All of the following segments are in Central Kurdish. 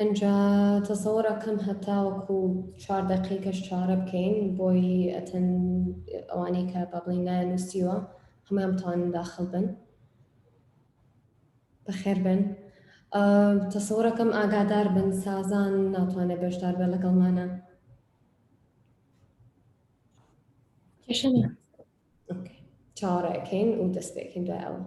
ئەنجا تەسەوڕەکەم هەتا وەکو 4 دقیقەش چارە بکەین بۆی ئەتەن ئەوانەی کە با بڵێن نانووسیوە هەمویان بتوانن داخل بن بەخێر بن. تەسەوڕەکەم ئاگادار بن سازان ناتوانێت بەشدار بێت لەگەڵمانە. کێشەنە. چاوەڕێکەین و دەست پێکەین دوای ئەوە.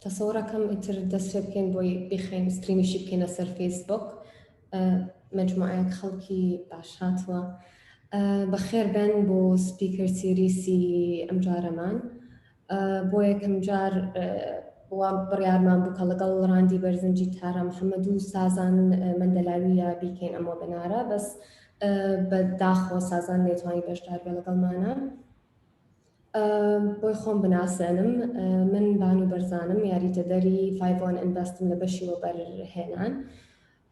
تەسەوڕەکەم ئیتر دەست پێ بکەین بۆی بخەین ستریمیشی بکەینە سەر فەیسبوک. مجموعەیەک خەڵکی باش هاتووە. بەخێر بن بۆ سپیکەر سیریسی ئەم جارەمان. بۆ یەکەم جار وا بڕیارمان بوو کە لەگەڵ ڕاندی بەرزنجی تارە محەممەد و سازان مندەلاویە بیکەین ئەمە بنارە بەس بەداخۆ سازان نێتوانی بەشدار بێ لەگەڵمانە. بۆی خۆم بناسێنم من بانو بەرزانم یاریدەدەری 5 ئینڤستم لە بەشی وەبەرهێنان.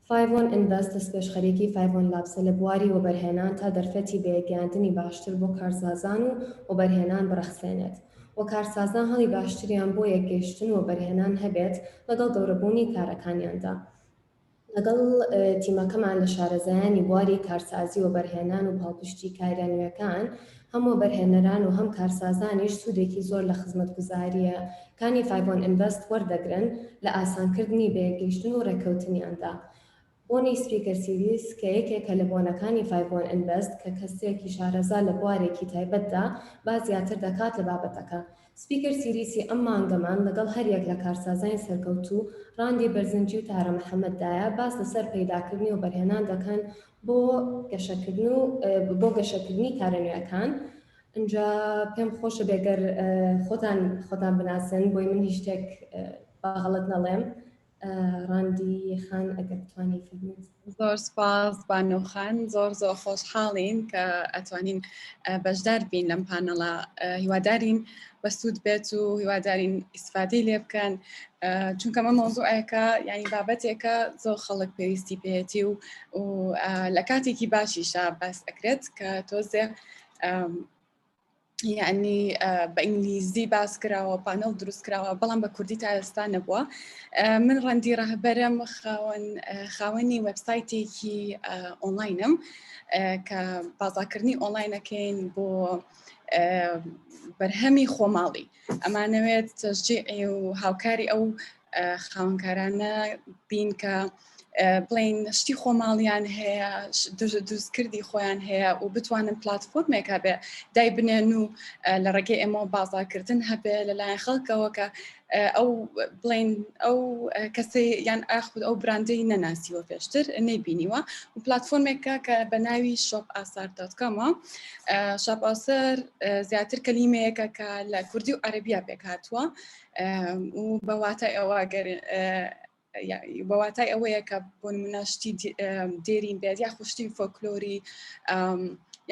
5 ئینڤست دەست پێشخەرێکی 5 لابسە لە بواری وەبەرهێنان تا دەرفەتی بەیەکگەاندنی باشتر بۆ کارسازان و وەبەرهێنان بڕەخسێنێت. و کارسازان هەڵی باشتریان بۆ یەکگەشتن وەبەرهێنان هەبێت لەگەڵ گەورەبوونی کارەکانیاندا. لەگەڵ تیمەکەمان لە شارەزایانی بواری کارسازی وەبەرهێنان و پاڵپشتی کارە نوێەکان هەموو بەرهێنەران و هەم کارسازانیش سوودێکی زۆر لە خزمەتگوزاریە کانی 5 ئینڤست وەردەگرن لە ئاسانکردنی بەیەکگەشتن و ڕێکەوتنیاندا. بۆنی سپیکەر سیریس کە یەکێکە لە بۆنەکانی 5 ئینڤست کە کەسێکی شارەزا لە بوارێکی تایبەتدا با زیاتر دەکات لە بابەتەکە. سپیکەر سیریسی ئەم مانگەمان لەگەڵ هەریەک لە کارسازانی سەرکەوتوو ڕاندی بەرزنجی و تارە محەممەددایە باس لەسەر پەیداکردنی و بەرهێنان دەکەن بۆ گەشەکردنی کارەنوێەکان. اینجا پێم خۆشە بێگەر خۆتان بناسن بۆی من هیچ شتێک باغەڵت نەڵێم. ڕاندی خان ئەگەر بتوانێت فەرموویت. زۆر سپاس بانوخان، زۆر خۆشحاڵین کە ئەتوانین بەشدار بین لەم پانەڵە. هیوادارین بەسوود بێت و هیوادارین ئیسفادەی لێ بکەن چونکە ئەمە مۆزوعێکە یعنی بابەتێکە زۆر خەڵک پێویستی پێێتی و لە کاتێکی باشیشە باس ئەکرێت کە تۆزێ یعنی بە ئینگلیزی باس کراوە پانەڵ دروست کراوە بەڵام بە کوردی تا ئێستا نەبووە. من ڕەندی ڕاهبەرم خاوەنی وەبسایتێکی ئۆنلاینم کە بازاکردنی ئۆنلاینەکەین بۆ بەرهەمی خۆماڵی. ئەمانەوێت تەشجیع و هاوکاری ئەو خاوەنکارانە بین کە بڵین شتی خۆماڵیان هەیە دروستکردی خۆیان هەیە و بتوانن پلاتفۆرمێکە بێ دای بنێن و لە ڕێگەی ئێمە بازارکردن هەبێ لەلایەن خەڵکەوە کە ئەو بڵین ئەو کەسەی یان ئاخود ئەو براندەی نەناسیوە پێشتر نەیبینیوە و پلاتفۆرمێکە کە بە ناوی shopasar.com شاپاسەر زیاتر کەلیمەیەکە کە لە کوردی و عەرەبیە پێک هاتووە و بەواتای ئەوە بەواتای ئەوەیە کە بۆ نمونە شتی دێرین بێت یا خوشتی فۆکلۆری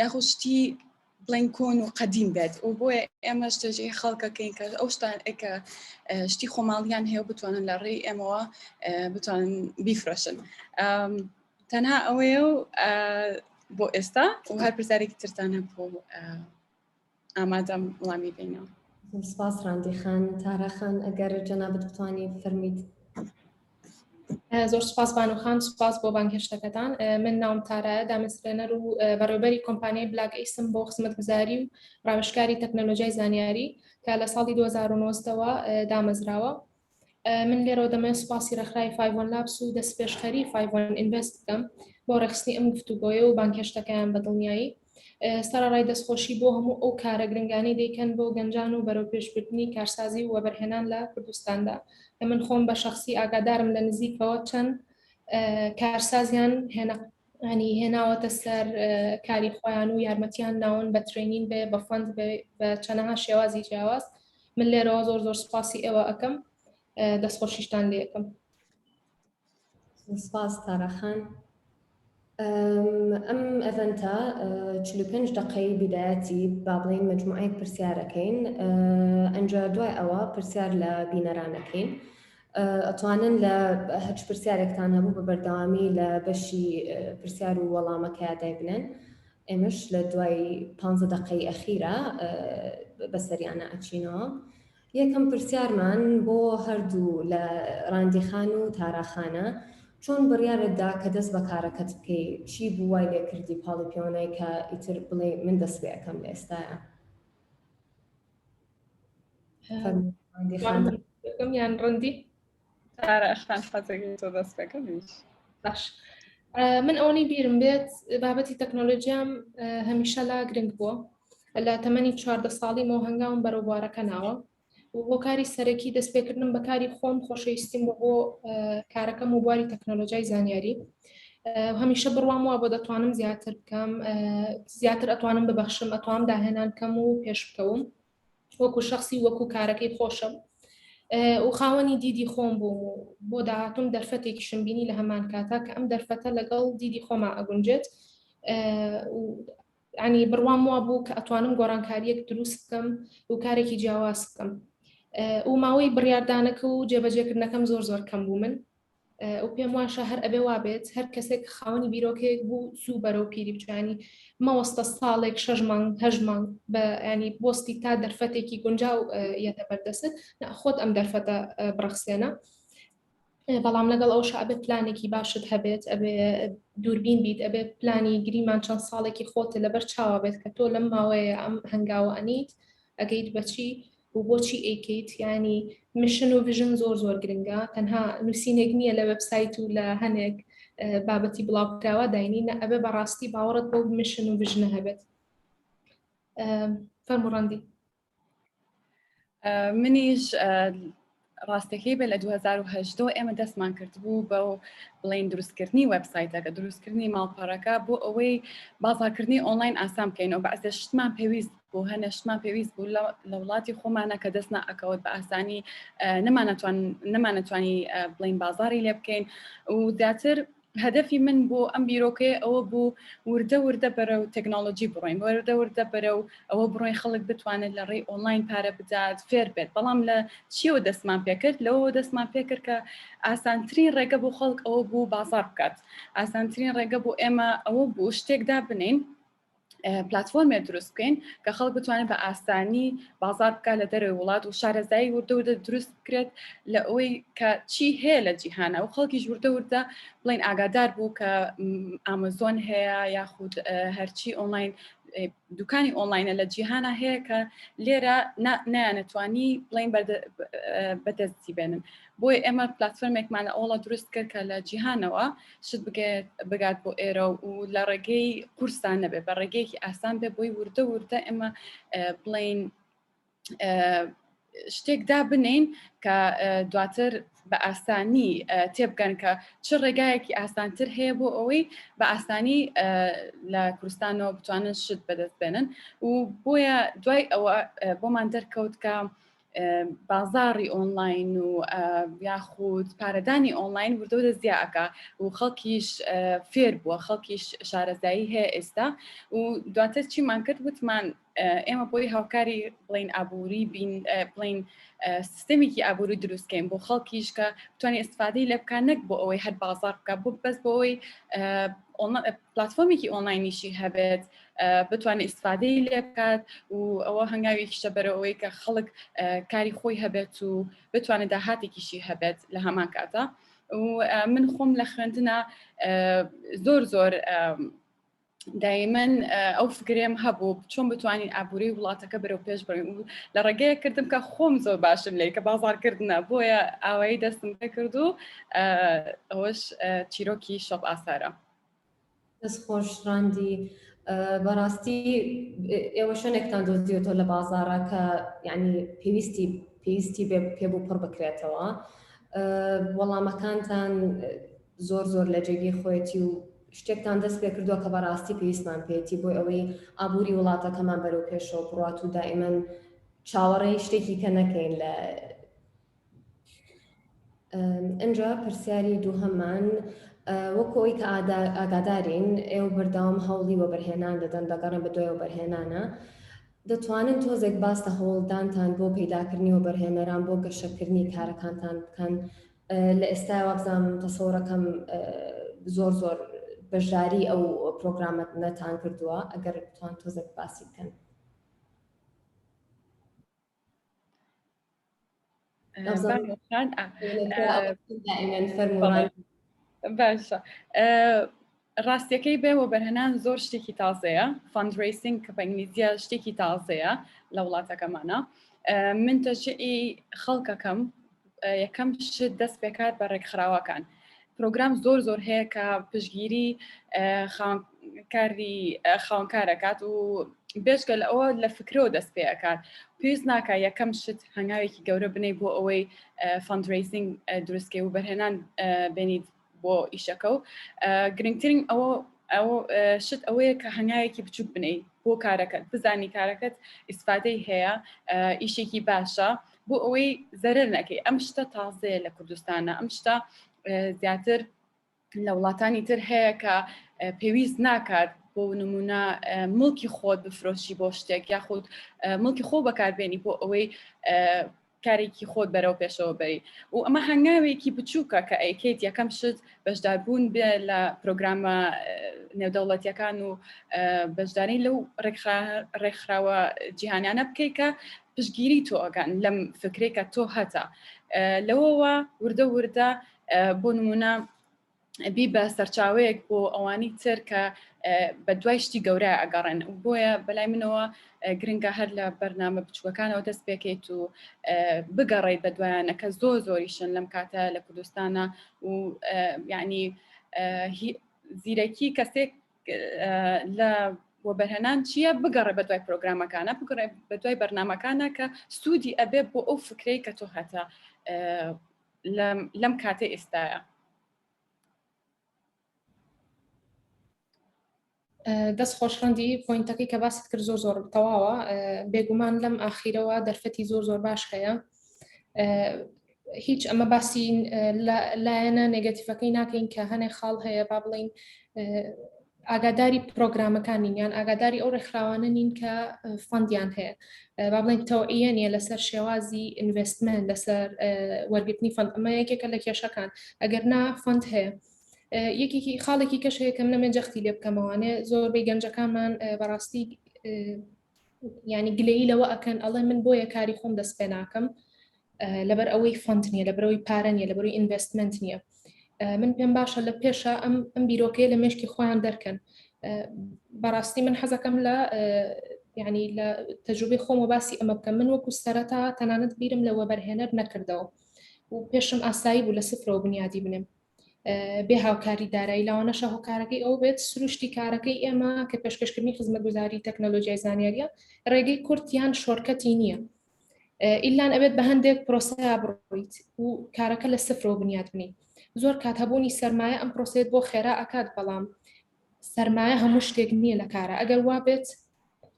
یا خوشتی بڵین کۆن و قەدیم بێت و بۆیە ئێمە شتێژی خەڵکەکەین کە ئەو شتانێکە شتی خۆماڵیان هەیە و بتوانن لە ڕێی ئێمەوە بتوانن بیفرۆشن تەنها ئەوەیە و بۆ ئێستا و هەر پرسیارێکی ترتانە بۆ ئامادەم وڵامی بینەوە. سپاس ڕاندی خان. تارە خان ئەگەر جەنابەت بتوانی فەرمیت. زۆر سپاس بانوخان، سپاس بۆ بانگهێشتەکەتان. من ناوم تارایە، دامەزرێنەر و بەڕێوەبەری کۆمپانیای بلاک ئیسم بۆ خزمەتگوزاری و ڕاوێژکاری تەکنۆلۆژیای زانیاری کە لە ساڵی 2009ەوە دامەزراوە. من لێرەوە دەمەوێت سوپاسی ڕێکخراوی 5 لابس و دەستپێشخەری 5 ئینڤست بکەم بۆ ڕێخستنی ئەم گفتوگۆیە و بانگهێشتەکەیان بە دڵنیایی. سەرەڕای دەستخۆشی بۆ هەموو ئەو کارە گرنگانەی دەیکەن بۆ گەنجان و بەرەو پێشبردننی کارسازی و وەبەرهێنان لە کوردستاندا. من خۆم بە شخصی ئاگادارم لە نزیکەوە چەند کارسازیان هێناوەتە سەر کاری خۆیان و یارمەتیان ناون بە ترێنین بێ بە فەند بە چەنەها شێوازی جیاواز. من لێرەوە زۆر سپاسی ئێوە ئەەکەم، دەستخۆشیشتان لێ یەکەم. سپاس تارە خان. ئەم ئەڤەنتە 45 دقەی بیدایەتی با بڵین مەجموعەیەک پرسیارەکەین. ئەنجا دوای ئەوە پرسیار لە بینەرانەکەین. ئەتوانن لە هەچ پرسیارێکتان هەبوو بە بەردەوامی لە بەشی پرسیار و وەڵامەکەی دای بنێن. ئێمەش لە دوای 15 دقەی ئەخیرە بەسەریانە ئەچینەوە. یەکەم پرسیارمان بۆ هەردوو لە ڕاندیخان و تاراخانە چۆن بڕیارەتدا کە دەست بە کارەکەت بکەی؟ چی بوو وای لێ کردی پاڵی پێوەنەی کە ئیتر بڵێ من دەست پێ ئەەکەم لە ئێستایە؟ یان ڕەندی؟ تارەخان حەزەکەی تۆ دەست پێکەمیش. باش. من ئەوەی بیرم بێت بابەتی تەکنۆلۆژیام هەمیشە لا گرنگ بووە. لە تەمەنی 14 ساڵیمەوە هەنگاوم بەرەو بوارەکە ناوە و بۆ کاری سەرەکی دەست پێکردن بە کاری خۆم خۆشەویستیم بۆ کارەکەم و بواری تەکنۆلۆژیای زانیاری. هەمیشە بڕوام وە بۆ دەتوانم زیاتر بکەم، زیاتر ئەتوانم ببەخشم، ئەتوانم داهێنان کەم و پێش بکەوم وەکو شخصی وەکو کارەکەی خۆشم و خاوەنی دیدی خۆم بووم و بۆ داهاتوم دەرفەتێکی شمبینی لە هەمان کاتا کە ئەم دەرفەتە لەگەڵ دیدی خۆما ئەگونجێت. ینی بڕوام وا بوو کە ئەتوانم گۆڕانکاریەک دروست بکەم و کارێکی جیاواز بکەم و ماوەی بڕیاردانەکە و جێبەجێکردنەکەم زۆر کەم بوو من و پێم واشە هەر ئەبێ وابێت هەر کەسێک خاوەنی بیرۆکەیەک بوو زوو بەرەو پیری بچانی مەوەستە ساڵێک 6 مانگ 8 مانگ بە ینی بۆستی تا دەرفەتێکی گونجاو یەتە بەردەست خۆت ئەم دەرفەتە بڕەخسێنە. بەڵام لەگەڵ ئەوش ئەبێ پلانێکی باشت هەبێت، ئەبێ دووربین بیت، ئەبێ پلانی گریمان چەند ساڵێکی خۆتە لەبەر چاوە بێت کە تۆ لەم ماوەیە ئەم هەنگاوە ئەنیت ئەگەیت بەچی و بۆچی ئەیکەیت. ینی میشن و ڤژن زۆر گرنگە. تەنها نووسینێک نییە لە وێبسایت و لە هەنێک بابەتی بڵاوکراوە داینی نە، ئەبێ بەڕاستی باوەڕت بۆ میشن و ڤژنە هەبێت. فەرموڕەندی. منیش ڕاستەکەی بێ لە 2010 ئێمە دەستمان کرد بوو بە بڵین دروستکردنی وەبسایتەکە، دروستکردنی ماڵپەڕەکە بۆ ئەوەی بازارکردنی ئۆنلاین ئاسان بکەین و بەعزێ شتمان پێویست بوو، هەنە شتمان پێویست بوو لە وڵاتی خۆمانە کە دەست نەئەکەوت بە ئاسانی نەمانەتوانی بڵین بازاری لێ بکەین و زیاتر هەدەفی من بۆ ئەم بیرۆکەیە ئەوە بوو وردە بەرەو تەکنۆلۆژی بڕۆین، وردە بەرەو ئەوە بڕۆین خەڵک بتوانێت لە ڕێی ئۆنلاین پارە بدات فێر بێت. بەڵام لە چیەوە دەستمان پێکرد؟ لەوە دەستمان پێکرد کە ئاسانترین ڕێگە بۆ خەڵک ئەوە بوو بازار بکات. ئاسانترین ڕێگە بۆ ئێمە ئەوە بوو شتێکدا بنین، پلاتفۆرمێ دروست بکەین کە خەڵک بتوانێت بە ئاسانی بازار بکات لە دەرەوەی وڵات و شارەزایی وردە دروست بکرێت لە ئەوەی کە چی هەیە لە جیهانە و خەڵکیش وردە بڵین ئاگادار بوو کە ئامازۆن هەیە یاخود هەرچی ئۆنلاین دوکانی ئۆنلاینە لە جیهانە هەیە کە لێرە نانەتوانی بڵین بەدەستی بێنن بۆی ئێمە پلتفۆرمێکمان لە ئەوڵە دروست کرد کە لە جیهانەوە شت بگات بۆ ئێرە و لە ڕێگەی قورسان نەبێ بە ڕێگەیەکی ئاسان بێ بۆی وردە ئێمە بڵین شتێکدا بنین کە دواتر بە ئاسانی تێبگەن کە چ ڕێگایەکی ئاسانتر هەیە بۆ ئەوەی بە ئاسانی لە کوردستانەوە بتوانن شت بەدەست بێنن و بۆیە دوای ئەوە بۆمان دەرکەوت کە بازاڕی ئۆنلاین و یاخود پارەدانی ئۆنلاین وردەوردە زیاکە و خەڵکیش فێر بووە خەڵکیش شارەزایی هەیە ئێستا و دواتر چیمان کرد وتمان ئێمە بۆی هاوکاری بڵین ئابووری بین بڵین سیستەمێکی ئابووری دروستکەین بۆ خەڵکیش کە بتوانێت ئیستفادەی لێ بکات نەک بۆ ئەوەی هەر بازار بکات بۆ بەس بۆ ئەوەی پلتفۆرمێکی ئۆنلاینیشی هەبێت بتوانێت ئیستفادەی لێ بکات و ئەوە هەنگاوێکیشە بەرەوەی کە خەڵک کاری خۆی هەبێت و بتوانێت داهاتێکیشی هەبێت لە هەمان کاتە و من خۆم لە خوێندنە زۆر دایمەن ئەو فکرێم هەبوو چۆن بتوانین ئابووری وڵاتەکە بەرەو پێش بڕین و لە ڕێگەیە کردم کە خۆم زۆر باشم لێ کە بازارکردنە بۆیە ئاوایی دەستم پێ کرد و ئەوەش چیرۆکی شەپ ئاسارە دەست خۆش ڕاندی بەڕاستی ئێوە شوێنێکتان دۆزیەوە لە بازارە کە یعنی پێویستی پێبوو پڕ بکرێتەوە وەڵامەکانتان زۆر لە جێگەی خۆیەتی و شتێکتان دەست پێ کردووە کە بەڕاستی پێویستمان پێێتی بۆی ئەوەی ئابووری وڵاتەکەمان بەرەو پێشەوە بڕات و دائیمەن چاوەڕێی شتێکی کە نەکەین لە ئەنجا پرسیاری دووهەمان وەکەوەی کە ئاگادارین ئێوە بەردەوام هەوڵی وەبەرهێنان دەدەن دەگەڕن بە دوای وەبەرهێنانە دەتوانن تۆزێک باستە هەوڵدانتان بۆ پەیداکردنی وەبەرهێنەران بۆ گەشەکردنی کارەکانتان بکەن لە ئێستاوە بزانم تەسەوڕەکەم زۆر بەشداری ئەو پرۆگرامەت نەتان کردووە ئەگەر بتوان تۆزێک باسی بکەن باشە ڕاستیەکەی بێ وەبەرهێنان زۆر شتێکی تازەیە فاندریسینگ کە بە ئینگلیزیە شتێکی تازەیە لە وڵاتەکەمانە من تەشجیعی خەڵکەکەم یەکەم شت دەست پێکات بە ڕێکخراوەکان پرۆگرام زۆر هەیە کە پشتگیری خاوەنکارەکات و بێشگە لە ئەوە لە فکرەوە دەست پێەکات پێویست ناکە یەکەم شت هەنگاوێکی گەورە بنەی بۆ ئەوەی فاندریسینگ دروستکەی و بەرهێنان بێنیت بۆ ئیشەکە و گرنگترین ئەوە شت ئەوەیە کە هەنگاوێکی بچووک بنەی بۆ کارەکەت بزانی کارەکەت ئیسفادەی هەیە ئیشێکی باشە بۆ ئەوەی زەرەر نەکەی ئەم شتە تازەیە لە کوردستانە ئەم شتە زیاتر لە وڵاتانی تر هەیە کە پێویست ناکات بۆ نمونە مڵکی خۆت بفرۆشی بۆ شتێک یاخود مڵکی خۆ بەکاربێنی بۆ ئەوەی کارێکی خۆت بەرەو پێشەوە بەری و ئەمە هەنگاوێکی بچووکە کە ئەیکەیت یەکەم شت بەشداربوون بێ لە پرۆگرامە نێودەوڵەتیەکان و بەشداری لەو ڕێکخراوە جیهانیانە بکەیت کە پشتگیری تۆ ئەگەن لەم فکرێکە تۆ هەتا لەوەوە وردە بۆ نمونە بی بە سەرچاوەیەک بۆ ئەوانی تر کە بە دوای شتی گەورە ئەگەڕێن بۆیە بەلای منەوە گرنگە هەر لە بەرنامە بچووەکانەوە دەست پێکەیت و بگەڕێیت بە دوایانە کە زۆریشن لەم کاتە لە کوردستانە و یعنی زیرەکی کەسێک لە وەبەرهێنان چییە بگەڕێ بە دوای پرۆگرامەکانە بگەڕێ بە دوای بەرنامەکانە کە سوودی ئەبێ بۆ ئەو فکرەی کە تۆ هەتا لەم کاتێ ئێستایە دەست خۆشڕەندی پۆینتەکەی کە باست کرد زۆر تەواوە بێگومان لەم ئاخیرەوە دەرفەتی زۆر باش هەیە هیچ ئەمە باسی لایەنە نێگەتیڤەکەی ناکەین کە هەنێک خاڵ هەیە با بڵین ئاگاداری پرۆگرامەکانین یان ئاگاداری ئەو ڕێکخراوانە نین کە فەندیان هەیە با بڵین تەوعیە نیە لەسەر شێوازی ئینڤستمنت لەسەر وەرگرتنی فەند ئەمە یەکێکە لە کێشەکان ئەگەر نا فەند هەیە یەکێکی خاڵێکی کەش هەیە کە منەمێ جەختی لێ بکەمەوانێ زۆربەی گەنجەکانمان بەڕاستی ینی گلەیی لەوە ئەکەن ئەڵێ من بۆیە کاری خۆم دەست پێ ناکەم لەبەر ئەوەی فەند نییە لەبەرەوەی پارە نیە لەبەرەوەی ئینڤستمنت نییە من پێم باشە لە پێشە ئەم بیرۆکەیە لە مێشکی خۆیان دەرکەن بەڕاستی من حەزەکەم لە یعنی لە تەجروبەی خۆم باسی ئەمە بکەم. من وەکو سەرەتا تەنانەت بیرم لە وەبەرهێنەر نەکردەوە و پێشم ئاسایی بوو لە سفرەوە بنیادی بنێم بێ هاوکاری دارایی لاوانەشە هۆکارەکەی ئەو بێت سروشتی کارەکەی ئێمە کە پێشکەشکردنی خزمەتگوزاری تەکنۆلۆژیای زانیاریە ڕێگەی کورتیان شۆرکەتی نییە ئیلان ئەبێت بە هەندێک پرۆسەیە بڕۆیت و کارەکە لە سفرەوە بنیاد بنی. زۆر کات هەبوونی سەرمایە ئەم پرۆسێت بۆ خێرا ئەکات بەڵام سەرمایە هەموو شتێک نییە لە کارە. ئەگەر وا بێت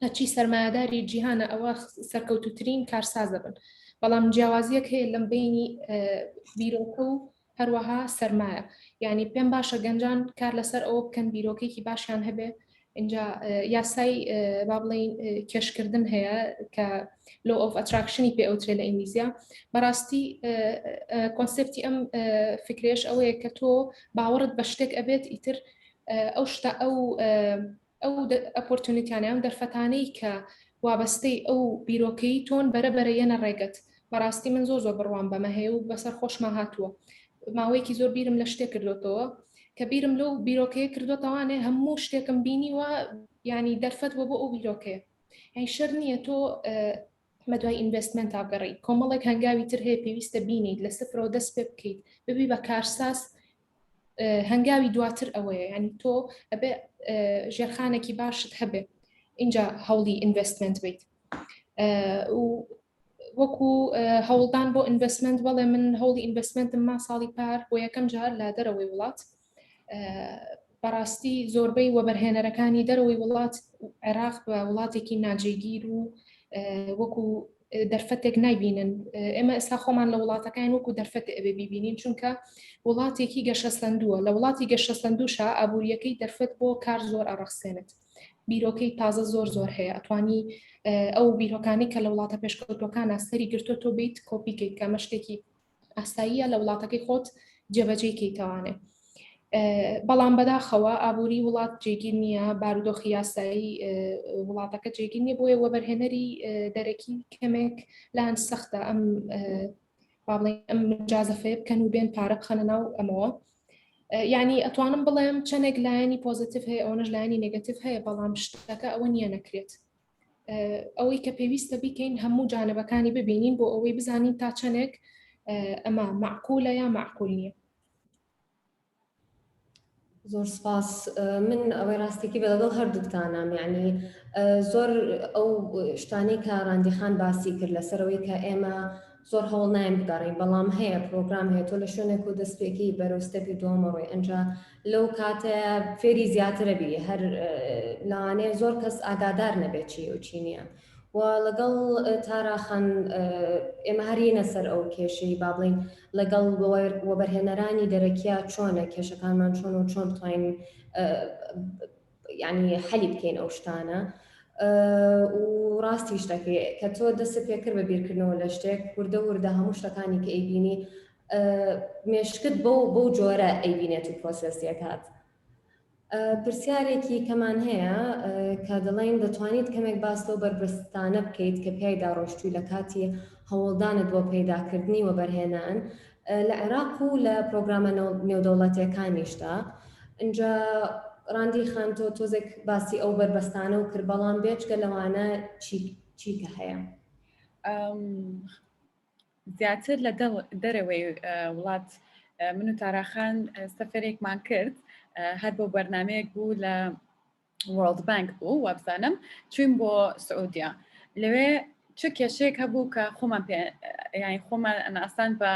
هەچی سەرمایەداری جیهانە ئەوە سەرکەوتوترین کارسازە بن، بەڵام جیاوازیەک هەیە لەم بینی بیرۆکە و هەروەها سەرمایە. یعنی پێم باشە گەنجان کار لەسەر ئەوە بکەن بیرۆکێکی باشیان هەبێ. اینجا یاسای با بڵین کێشکردن هەیە کە law of attractionی پێ ئەوترێ لە ئینگلیزیە. بەڕاستی کۆنسپتی ئەم فکرێش ئەوەیە کە تۆ باوەڕت بە شتێک ئەبێت ئیتر ئەو شتە ئەو ئەپۆرتونیتیانە ئەم دەرفەتانەی کە وابەستەی ئەو بیرۆکەی تۆن بەرەبەرە یەنە ڕێگەت. بەڕاستی من زۆر بڕوان بەمە هەیە و بەسەر خۆشمە هاتووە. ماوەیەکی زۆر بیرم لە شتێک کردوتەوە کە بیرم لەو بیرۆکەیە کردوتەوانێ هەموو شتێکم بینیوە ینی دەرفەتوە بۆ ئەو بیرۆکەیە. یعنی شەر نییە تۆ مە دوای ئینڤستمنت ئاگەڕی کۆمەڵێک هەنگاوی تر هەیە پێویستە بینیت لە سفرەوە دەست پێ بکەیت ببی بە کارساز هەنگاوی دواتر ئەوەیە. ینی تۆ ئەبێ ژێرخانێکی باشت هەبێ اینجا هەوڵی ئینڤستمنت بیت. وەکو هەوڵدان بۆ ئینڤستمنت بەڵێ من هەوڵی ئینڤستمنتم ما ساڵی پار بۆ یەکەم جار لە دەرەوەی وڵات. بەڕاستی زۆربەی وەبەرهێنەرەکانی دەرەوەی وڵات عێراق بە وڵاتێکی ناجێگیر و وەکو دەرفەتێک نایبینن. ئێمە ئێستا خۆمان لە وڵاتەکان وەکو دەرفەت ئەبێ بیبینین چونکە وڵاتێکی گەشە سندووە. لە وڵاتی گەشە سندووشە ئابوووریەکەی دەرفەت بۆ کار زۆر ئەڕەخسێنێت. بیرۆکەی تازە زۆر هەیە. ئەتوانی ئەو بیرۆکانی کە لە وڵاتە پێشکەوتوەکانە سەری گرتۆ تۆ بیت کۆپیکەیت کە مەشتێکی ئاساییە لە وڵاتەکەی خۆت جێبەجێکەیتەوانێ. بەڵام بەداخەوە ئابووری وڵات جێگیر نییە، بارودۆخی یاسایی وڵاتەکە جێگیر نییە بۆیە وەبەرهێنەری دەرەکی کەمێک لاەن سەختە ئەم ئەم جازەفەیە بکەن و بێن پارە بخەنە ناو ئەمەوە. یعنی ئەتوانم بڵێم چەندێک لایەنی پۆزیتیڤ هەیە ئەوەش لایەنی نێگەتیڤ هەیە بەڵام شتەکە ئەوە نییە نەکرێت. ئەوەی کە پێویستە بیکەین هەموو جانبەکانی ببینین بۆ ئەوەی بزانین تا چەندێک ئەمە معقولە یا معقول نییە. زۆر سپاس. من ئەوەی ڕاستێکی بە لەگەڵ هەردووتانم یعنی زۆر ئەو شتانەی کە ڕاندیخان باسی کرد لەسەرەوەی کە ئێمە زۆر هەوڵ نایم بگەڕین بەڵام هەیە پرۆگرام هەیە تۆ لە شوێنێک و دەستپێکی بەرەوستەپی دووەمەڕۆی ئەنجا لەو کاتەیە فێری زیاترە بی هەر لاوانەیە زۆر کەس ئاگادار نەبێت چی و چی نییە و لەگەڵ تاراخان ئێمە هەرینە سەر ئەو کێشەی با بڵین لەگەڵ وەبەرهێنەرانی دەرەکیە چۆنە کێشەکانمان چۆن و چۆن بتوانین یعنی حەلی بکەین ئەو شتانە و ڕاستی شتەکەی کە تۆ دەست پێکرد بە بیرکردنەوە لە شتێک وردە وردە هەموو شتەکانی کە ئەیبینی مێشکت بەو جۆرە ئەیبینێت و پرۆسێسیەکات. پرسیارێکی کەمان هەیە کە دەڵێن دەتوانیت کەمێک باس لەو بربەستانە بکەیت کە پیادا ڕۆشتووی لە کاتی هەوڵدانت بۆ پەیداکردنی وەبەرهێنان لە عێراق و لە پرۆگرامە نێودەوڵەتیەکانیشدا. اینجا ڕاندی خان تۆ تۆزێک باسی ئەو بربەستانە و کرد بەڵام بێچکە لەوانە چی کە هەیە؟ زیاتر لە دەرەوەی وڵات من و تاراخان سەفەرێکمان کرد هەر بۆ بەرنامەیەک بوو لە وۆرلد بانک بوو وابزانم چوین بۆ سعودیا. لەوێ چ کێشەیەک هەبوو کە خۆمان یانی خۆمان ئەناسان بە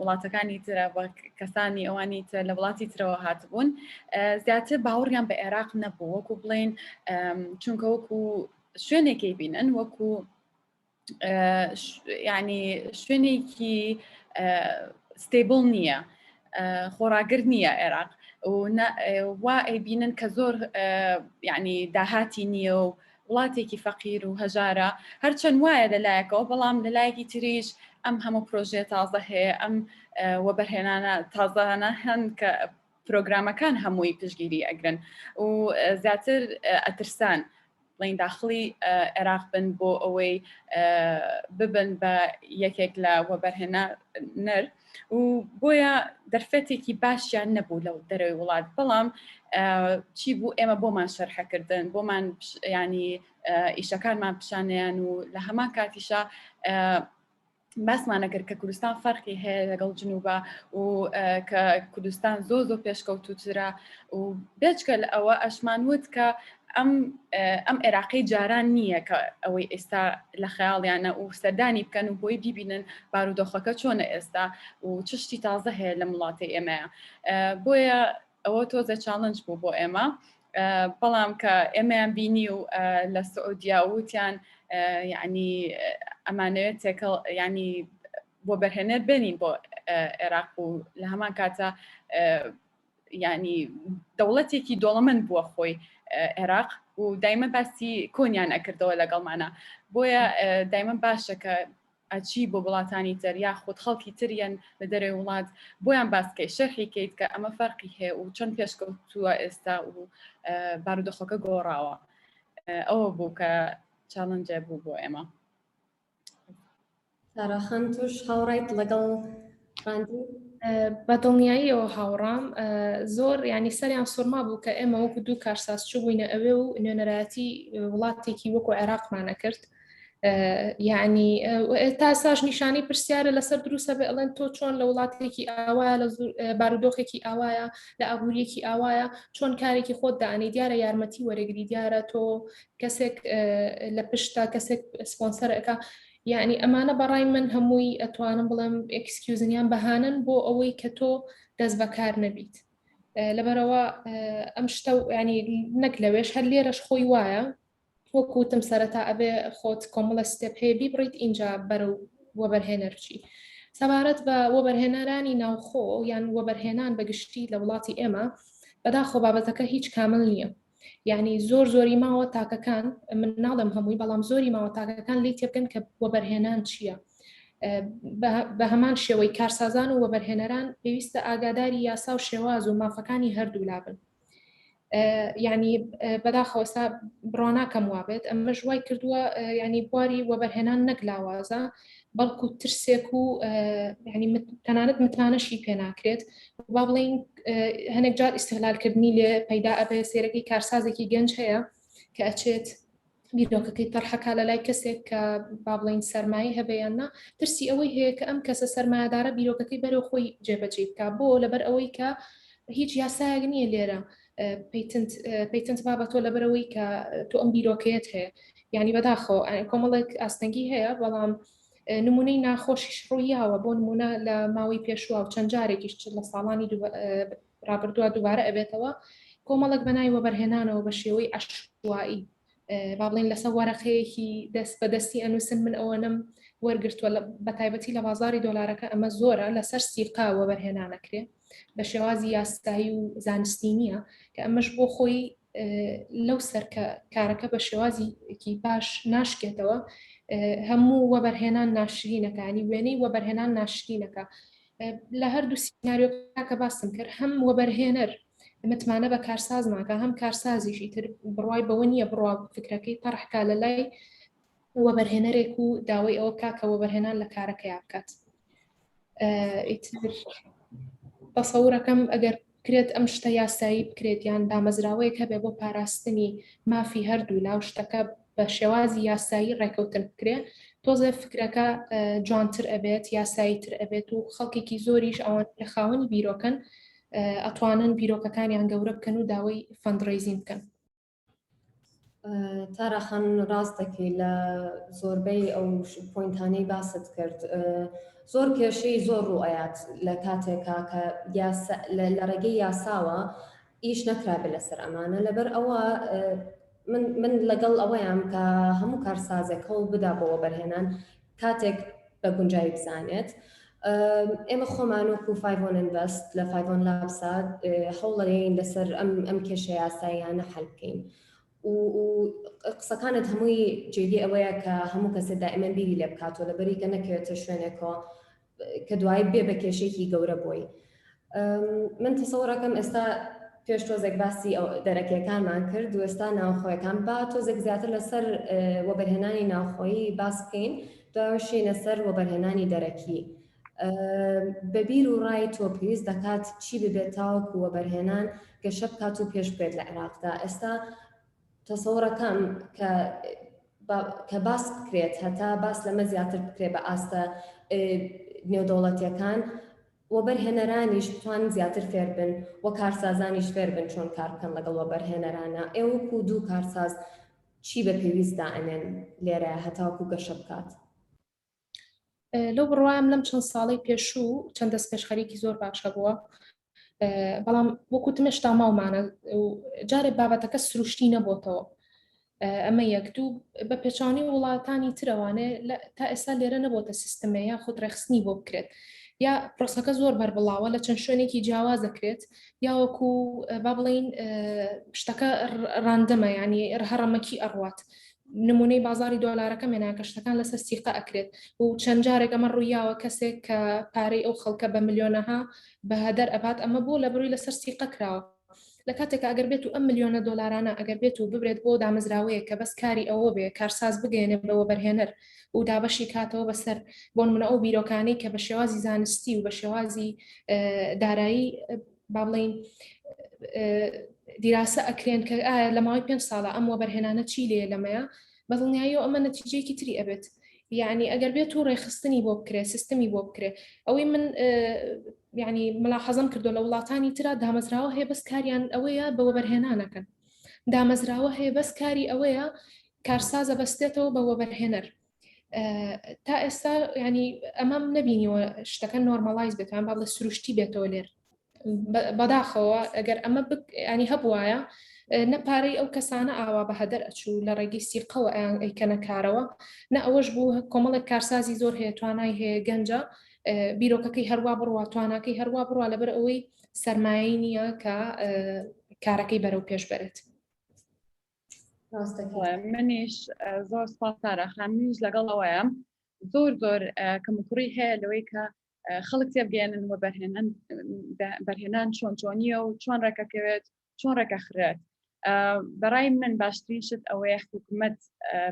وڵاتەکانی ترە بە کەسانی ئەوانی تر لە وڵاتی ترەوە هاتبوون زیاتر باوەڕیان بە عێراق نەبوو وەکو بڵێن چونکە وەکو شوێنێکی بینن وەکو یعنی شوێنێکی ستێبڵ نییە خۆراگر نییە عێراق وا ئەیبینن کە زۆر یعنی داهاتی نییە و وڵاتێکی فەقیر و هەژارە هەرچەند وایە لەلایەکەوە بەڵام لەلایەکی تریش ئەم هەموو پرۆژێ تازە هەیە ئەم وەبەرهێنانە تازانە هەن کە پرۆگرامەکان هەمووی پشتگیری ئەگرن و زیاتر ئەترسان بڵین داخلی عێراق بن بۆ ئەوەی ببن بە یەکێک لە وەبەرهێنەر و بۆیە دەرفەتێکی باشیان نەبوو لەو دەرەوەی وڵات بەڵام چی بوو ئێمە بۆمان شەرحەکردن بۆمان ینی ئیشەکانمان پیشانیان و لە هەمان کاتیشە باسمان نەکرد کە کوردستان فەرقی هەیە لەگەڵ جنوبە و کە کوردستان زۆر پێشکەوتووترە و بێچکە لە ئەوە ئەشمانوت کە ئەم عێراقی جاران نییە کە ئەوەی ئێستا لە خەیاڵیانە و سەردانی بکەن و بۆی بیبینن بارودۆخەکە چۆنە ئێستا و چشتی تازە هەیە لە وڵاتی ئێمەیە بۆیە ئەوە تۆزە چالنج بوو بۆ ئێمە بەڵام کە ئێمەیان بینی و لە سعودیا وتیان یعنی ئەمانەوێت تێکەڵ ینی بۆ بەرهێنەر بێنین بۆ عێراق و لە هەمان کاتە ینی دەوڵەتێکی دۆڵەمەند بووە خۆی عێراق و دایمە باسی کۆنیان ئەکردەوە لەگەڵمانە بۆیە دایمە باشە کە ئەچی بۆ وڵاتانی تر یاخود خەڵکی تریان لە دەرەوەی وڵات بۆیان باسکەی شەرحی کەیت کە ئەمە فەرقی هەیە و چۆن پێشکەوتووە ئێستا و بارودۆخەکە گۆڕاوە ئەوە بوو کە چالنجە بوو بۆ ئێمە. ساراخان توش هاوڕایت لەگەڵ ڕاندی؟ بەدڵنیاییەوە هاوڕام زۆر ینی سەریان سوورما بوو کە ئێمە وەکو دوو کارساز چوو بووینە ئەوێ و نوێنەرایەتی وڵاتێکی وەکو عێراقمانە کرد یعنی تا ساش نیشانی پرسیارە لەسەر دروستە بێ ئەڵێن تۆ چۆن لە وڵاتێکی ئاوایە لە بارودۆخێکی ئاوایە لە ئابوووریەکی ئاوایە چۆن کارێکی خۆت داانی دیارە یارمەتی وەرەگری دیارە تۆ کەسێک لە پشتا کەسێک سپۆنسەرەکە یعنی ئەمانە بەڕای من هەمووی ئەتوانم بڵێم ئەکسکیوزنیان بەهانن بۆ ئەوەی کە تۆ دەست بەکار نەبیت لەبەرەوە ئەم شتە ینی نەک لەوێش هەر لێرەش خۆی وایە وەکوتم سەرەتا ئەبێ خۆت کۆمەڵە ستێپ هەیە بیبڕیت اینجا بەرەو وەبەرهێنەر بچی سەبارەت بە وەبەرهێنەرانی ناوخۆ یان وەبەرهێنان بەگشتی لە وڵاتی ئێمە بەداخۆ بابەتەکە هیچ کامل نییە یعنی زۆری ماوە تاکەکان من ناڵم هەمووی بەڵام زۆری ماوە تاکەکان لی تێبکەن کە وەبەرهێنان چییە بە هەمان شێوەی کارسازان و وەبەرهێنەران پێویستە ئاگاداری یاسا و شێواز و مافەکانی هەردوو لابن یعنی بەداخەوەستا بڕۆناکەم وابێت ئەمە ژوای کردووە ینی بواری وەبەرهێنان نەک لاوازە بەڵکو ترسێک و ینی تەنانەت متمانەشی پێ ناکرێت با بڵین هەنێک جار ئیستیغلالکردنی لێ پەیدا ئەبێ سێرەکەی کارسازێکی گەنج هەیە کە ئەچێت بیرۆکەکەی تەرحەکە لە لای کەسێک کە با بڵین سەرمایی هەبەیاننا ترسی ئەوەی هەیە کە ئەم کەسە سەرمایهدارە بیرۆکەکەی بەرەو خۆی جێبەجێ بکە بۆ لەبەر ئەوەی کە هیچ یاسایەک نییە لێرە پیتنت بابەتۆ لەبەرەوەی کە تۆ ئەم بیرۆکەیەت هەیە یعنی بەداخۆ کۆمەڵێک ئاستەنگی هەیە بەڵام نمونەی ناخۆشیش ڕوویاوە بۆ نمونە لە ماوەی پێشوە و چەند جارێکیش لە ساڵانی ڕابردووە دووبارە ئەبێتەوە کۆمەڵک بەناوی وەبەرهێنانەوە بە شێوەی عەشوایی با بڵین لەسەر وەرەقەیەکی دەست بەدەستی ئەنووسن من ئەوە نم وەرگرتووە بە تایبەتی لە بازاری دۆلارەکە ئەمە زۆرە لەسەر سیقا وەبەرهێنانەکرێ بە شێوازی یاسایی و زانستی نییە کە ئەمەش بۆ خۆی لەو سەر کارەکە بە شێوازیکی باش ناشکێتەوە هەموو وەبەرهێنان ناشرینەکانی وێنەی وەبەرهێنان ناشرینەکە لە هەردوو سیناریۆکە کە باسم کرد هەم وەبەرهێنەر متمانە بە کارساز ناکە هەم کارسازیشی تر بڕوای بەوە نییە بڕوا فکرەکەی تەڕحکا لە لای وەبەرهێنەرێک و داوای ئەوە کاکە وەبەرهێنان لە کارەکەی بکات تەسەورەکەم ئەگەر کرێت ئەم شتە یاسایی بکرێت یان دامەزراوەیەک هەبێ بۆ پاراستنی مافی هەردوو لاو شتەکە بە شێوازی یاسایی ڕێکەوتن بکرێ تۆزە فکرەکە جوانتر ئەبێت یاساییتر ئەبێت و خەڵکێکی زۆریش ئەوان لە خاوەنی بیرۆکەن ئەتوانن بیرۆکەکانیان گەورە بکەن و داوای فەندڕێیزین بکەن. تاراخان ڕاست دەکەی لە زۆربەی ئەو پۆینتانەی باست کرد زۆر کێشەی زۆر ڕوئایات لە کاتێکا کە لە ڕێگەی یاساوە ئیش نەکرابێ لەسەر ئەمانە لەبەر ئەوە من لەگەڵ ئەوەیان کە هەموو کارسازێک هەوڵ بدا بۆ وەبەرهێنان کاتێک بە گونجایی بزانێت ئێمە خۆمانوەکو 5 Invest لە 5 Labs هەوڵەرین لەسەر ئەم کێشە یاساییانە حەل بکەین و قسەکانت هەمووی جێگی ئەوەیە کە هەموو کەسێک دائیمەن بیری لێ بکاتەوە لەبەری کە نەکەوێتە شوێنێکەوە کە دوای بێ بە کێشەیەکی گەورە بووی من تەسەوڕەکەم ئێستا پێش تۆزێک باسی دەرەکیەکانمان کرد و ئێستا ناوخۆیەکان با تۆزێک زیاتر لەسەر وەبەرهێنانی ناوخۆیی باس بکەین دواشینە سەر وەبەرهێنانی دەرەکی. بەبیر و ڕای تۆ پێویست دەکات چی ببێت تاوەکو وەبەرهێنان گەشە بکات و پێش بێت لە عێراقدا. ئێستا تەسەوڕەکەم کە باس بکرێت هەتا باس لەمە زیاتر بکرێت بە ئاستە نێودەوڵەتیەکان وەبەرهێنەرانیش بتوان زیاتر فێر بن وە کارسازانیش فێر بن چۆن کار بکەن لەگەڵ وەبەرهێنەرانە. ئێوەکو دوو کارساز چی بە پێویست دائنێن لێرە هەتاوەکو گەشە بکات؟ لەو بڕوایم لەم چەند ساڵی پێشوو چەند دەست پێشخەریکی زۆر باشە بووە، بەڵام وەکو تمێشتا ماومانە و جارێک بابەتەکە سروشتی نەبووتەوە. ئەمە یەک دوو بە پێچانی وڵاتانی ترەوانێ تا ئێستا لێرە نەبووتە سیستمەیە خۆت ڕێخستنی بۆ بکرێت، یا پرۆسەکە زۆر بەربڵاوە لە چەند شوێنێکی جیاواز دەکرێت، یا وەکو با بڵین شتەکە ڕاندەمە، ینی هەڕەمەکی ئەڕوات. نمونەی بازاری دۆلارەکە مێناکە شتەکان لەسەر سیقە ئەکرێت و چەند جارێک ئەمە ڕوویاوە کەسێک کە پارەی ئەو خەڵکە بە ملیۆنەها بە هەدەر ئەبات ئەمە بوو لە بڕووی لەسەر سیقە کراوە. لە کاتێک ئەگەر بێت و ئەم ملیۆنە دۆلارانە ئەگەر بێت و ببرێت بۆ دامەزراوەیە کە بەس کاری ئەوە بێ کارساز بگەێنێ بە وەبەرهێنەر و دابەشی کاتەوە بەسەر بۆ نمونە ئەو بیرۆکانەی کە بە شێوازی زانستی و بە شێوازی دارایی با بڵین دیراسە ئەکرێن کە ئایا لە ماوەی 5 ساڵە ئەم وەبەرهێنانە چی لێ لەمەیە بەدڵنیاییەوە ئەمە نەتیجەیەکی تری ئەبێت. یعنی ئەگەر بێت و ڕێخستنی بۆ بکرێت سیستمی بۆ بکرێت ئەوەی من یعنی ملاحەزەم کردو لە وڵاتانی ترا دامەزراوە هەیە بەس کاریان ئەوەیە بە وەبەرهێنانەکەن، دامەزراوە هەیە بەس کاری ئەوەیە کارسازە بەستێتەوە بە وەبەرهێنەر. تا ئێستا ینی ئەمەم نەبینیوە شتەکە نۆرمەلایز بێتوان با بڵێ سروشتی بێتەوە لێر. بەداخەوە ئەگەر ئەمە ینی هەبوایە نەپارەی ئەو کەسانە ئاوا بە هەدەر ئەچوو لە ڕێگەی سیقەوە ئەیکەنە کارەوە، نە ئەوەش بوو کۆمەڵێک کارسازی زۆر هەیە توانای هەیە گەنجە بیرۆکەکەی هەروە بڕوا تواناکەی هەروە بڕوا لەبەر ئەوەی سەرمایه‌ای نییە کە کارەکەی بەرەو پێش بێت. منیش زۆر سپاسارە خانمیش لەگەڵەوەیە زۆر کەمکوڕی هەیە لەوەی کە خەڵک تێبگەێنن و بەرهێنان چۆنیە و چۆن ڕێکەکەوێت چۆن ڕێکەخرێت. بەڕای من باشترین شت ئەوەیە حکوومەت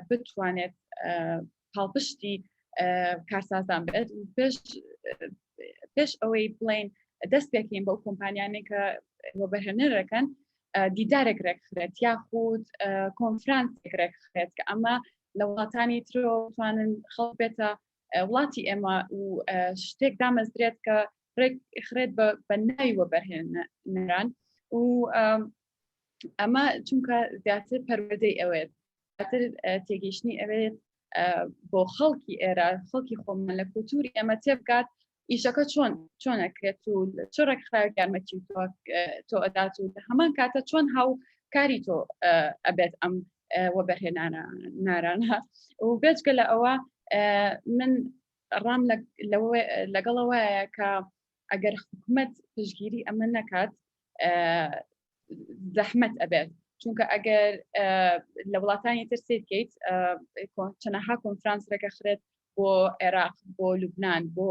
بتوانێت پاڵپشتی کارسازان بێت پێش ئەوەی بڵین دەست پێکەین بەو کۆمپانیانێک کە وەبەرهێنەرەکەن دیدارێک ڕێکخرێت یاخود کۆنفرانسێک ڕێکخرێت کە ئەمە لە وڵاتانی ترۆ توانن خەڵک بێتە وڵاتی ئێمە و شتێک دامەزرێت کە ڕێکخرێت بە ناوی وەبەرهێنەران و ئەمە چونکە زیاتر پەروەردەی ئەوێت زیاتر تێگەیشتنی ئەوێت بۆ خەڵکی ئێرە خەڵکی خۆمان لە کولتوری ئێمە تێبگات ئیشەکە چۆن ئەکرێت و چۆن ڕێکخراوی یارمەتی تۆ ئەدات و لە هەمان کاتە چۆن هاو کاری تۆ ئەبێت ئەم وەبەرهێنانە و بێجگە لە ئەوە من ڕام لەگەڵەوەیە کە ئەگەر حکوومەت پشتگیری ئەمە نەکات زەحمەت ئەبێت، چونکە ئەگەر لە وڵاتانی تر سێکەیت چەنەها کۆنفرانس ڕێکەخرێت بۆ عێراق بۆ لوبنان بۆ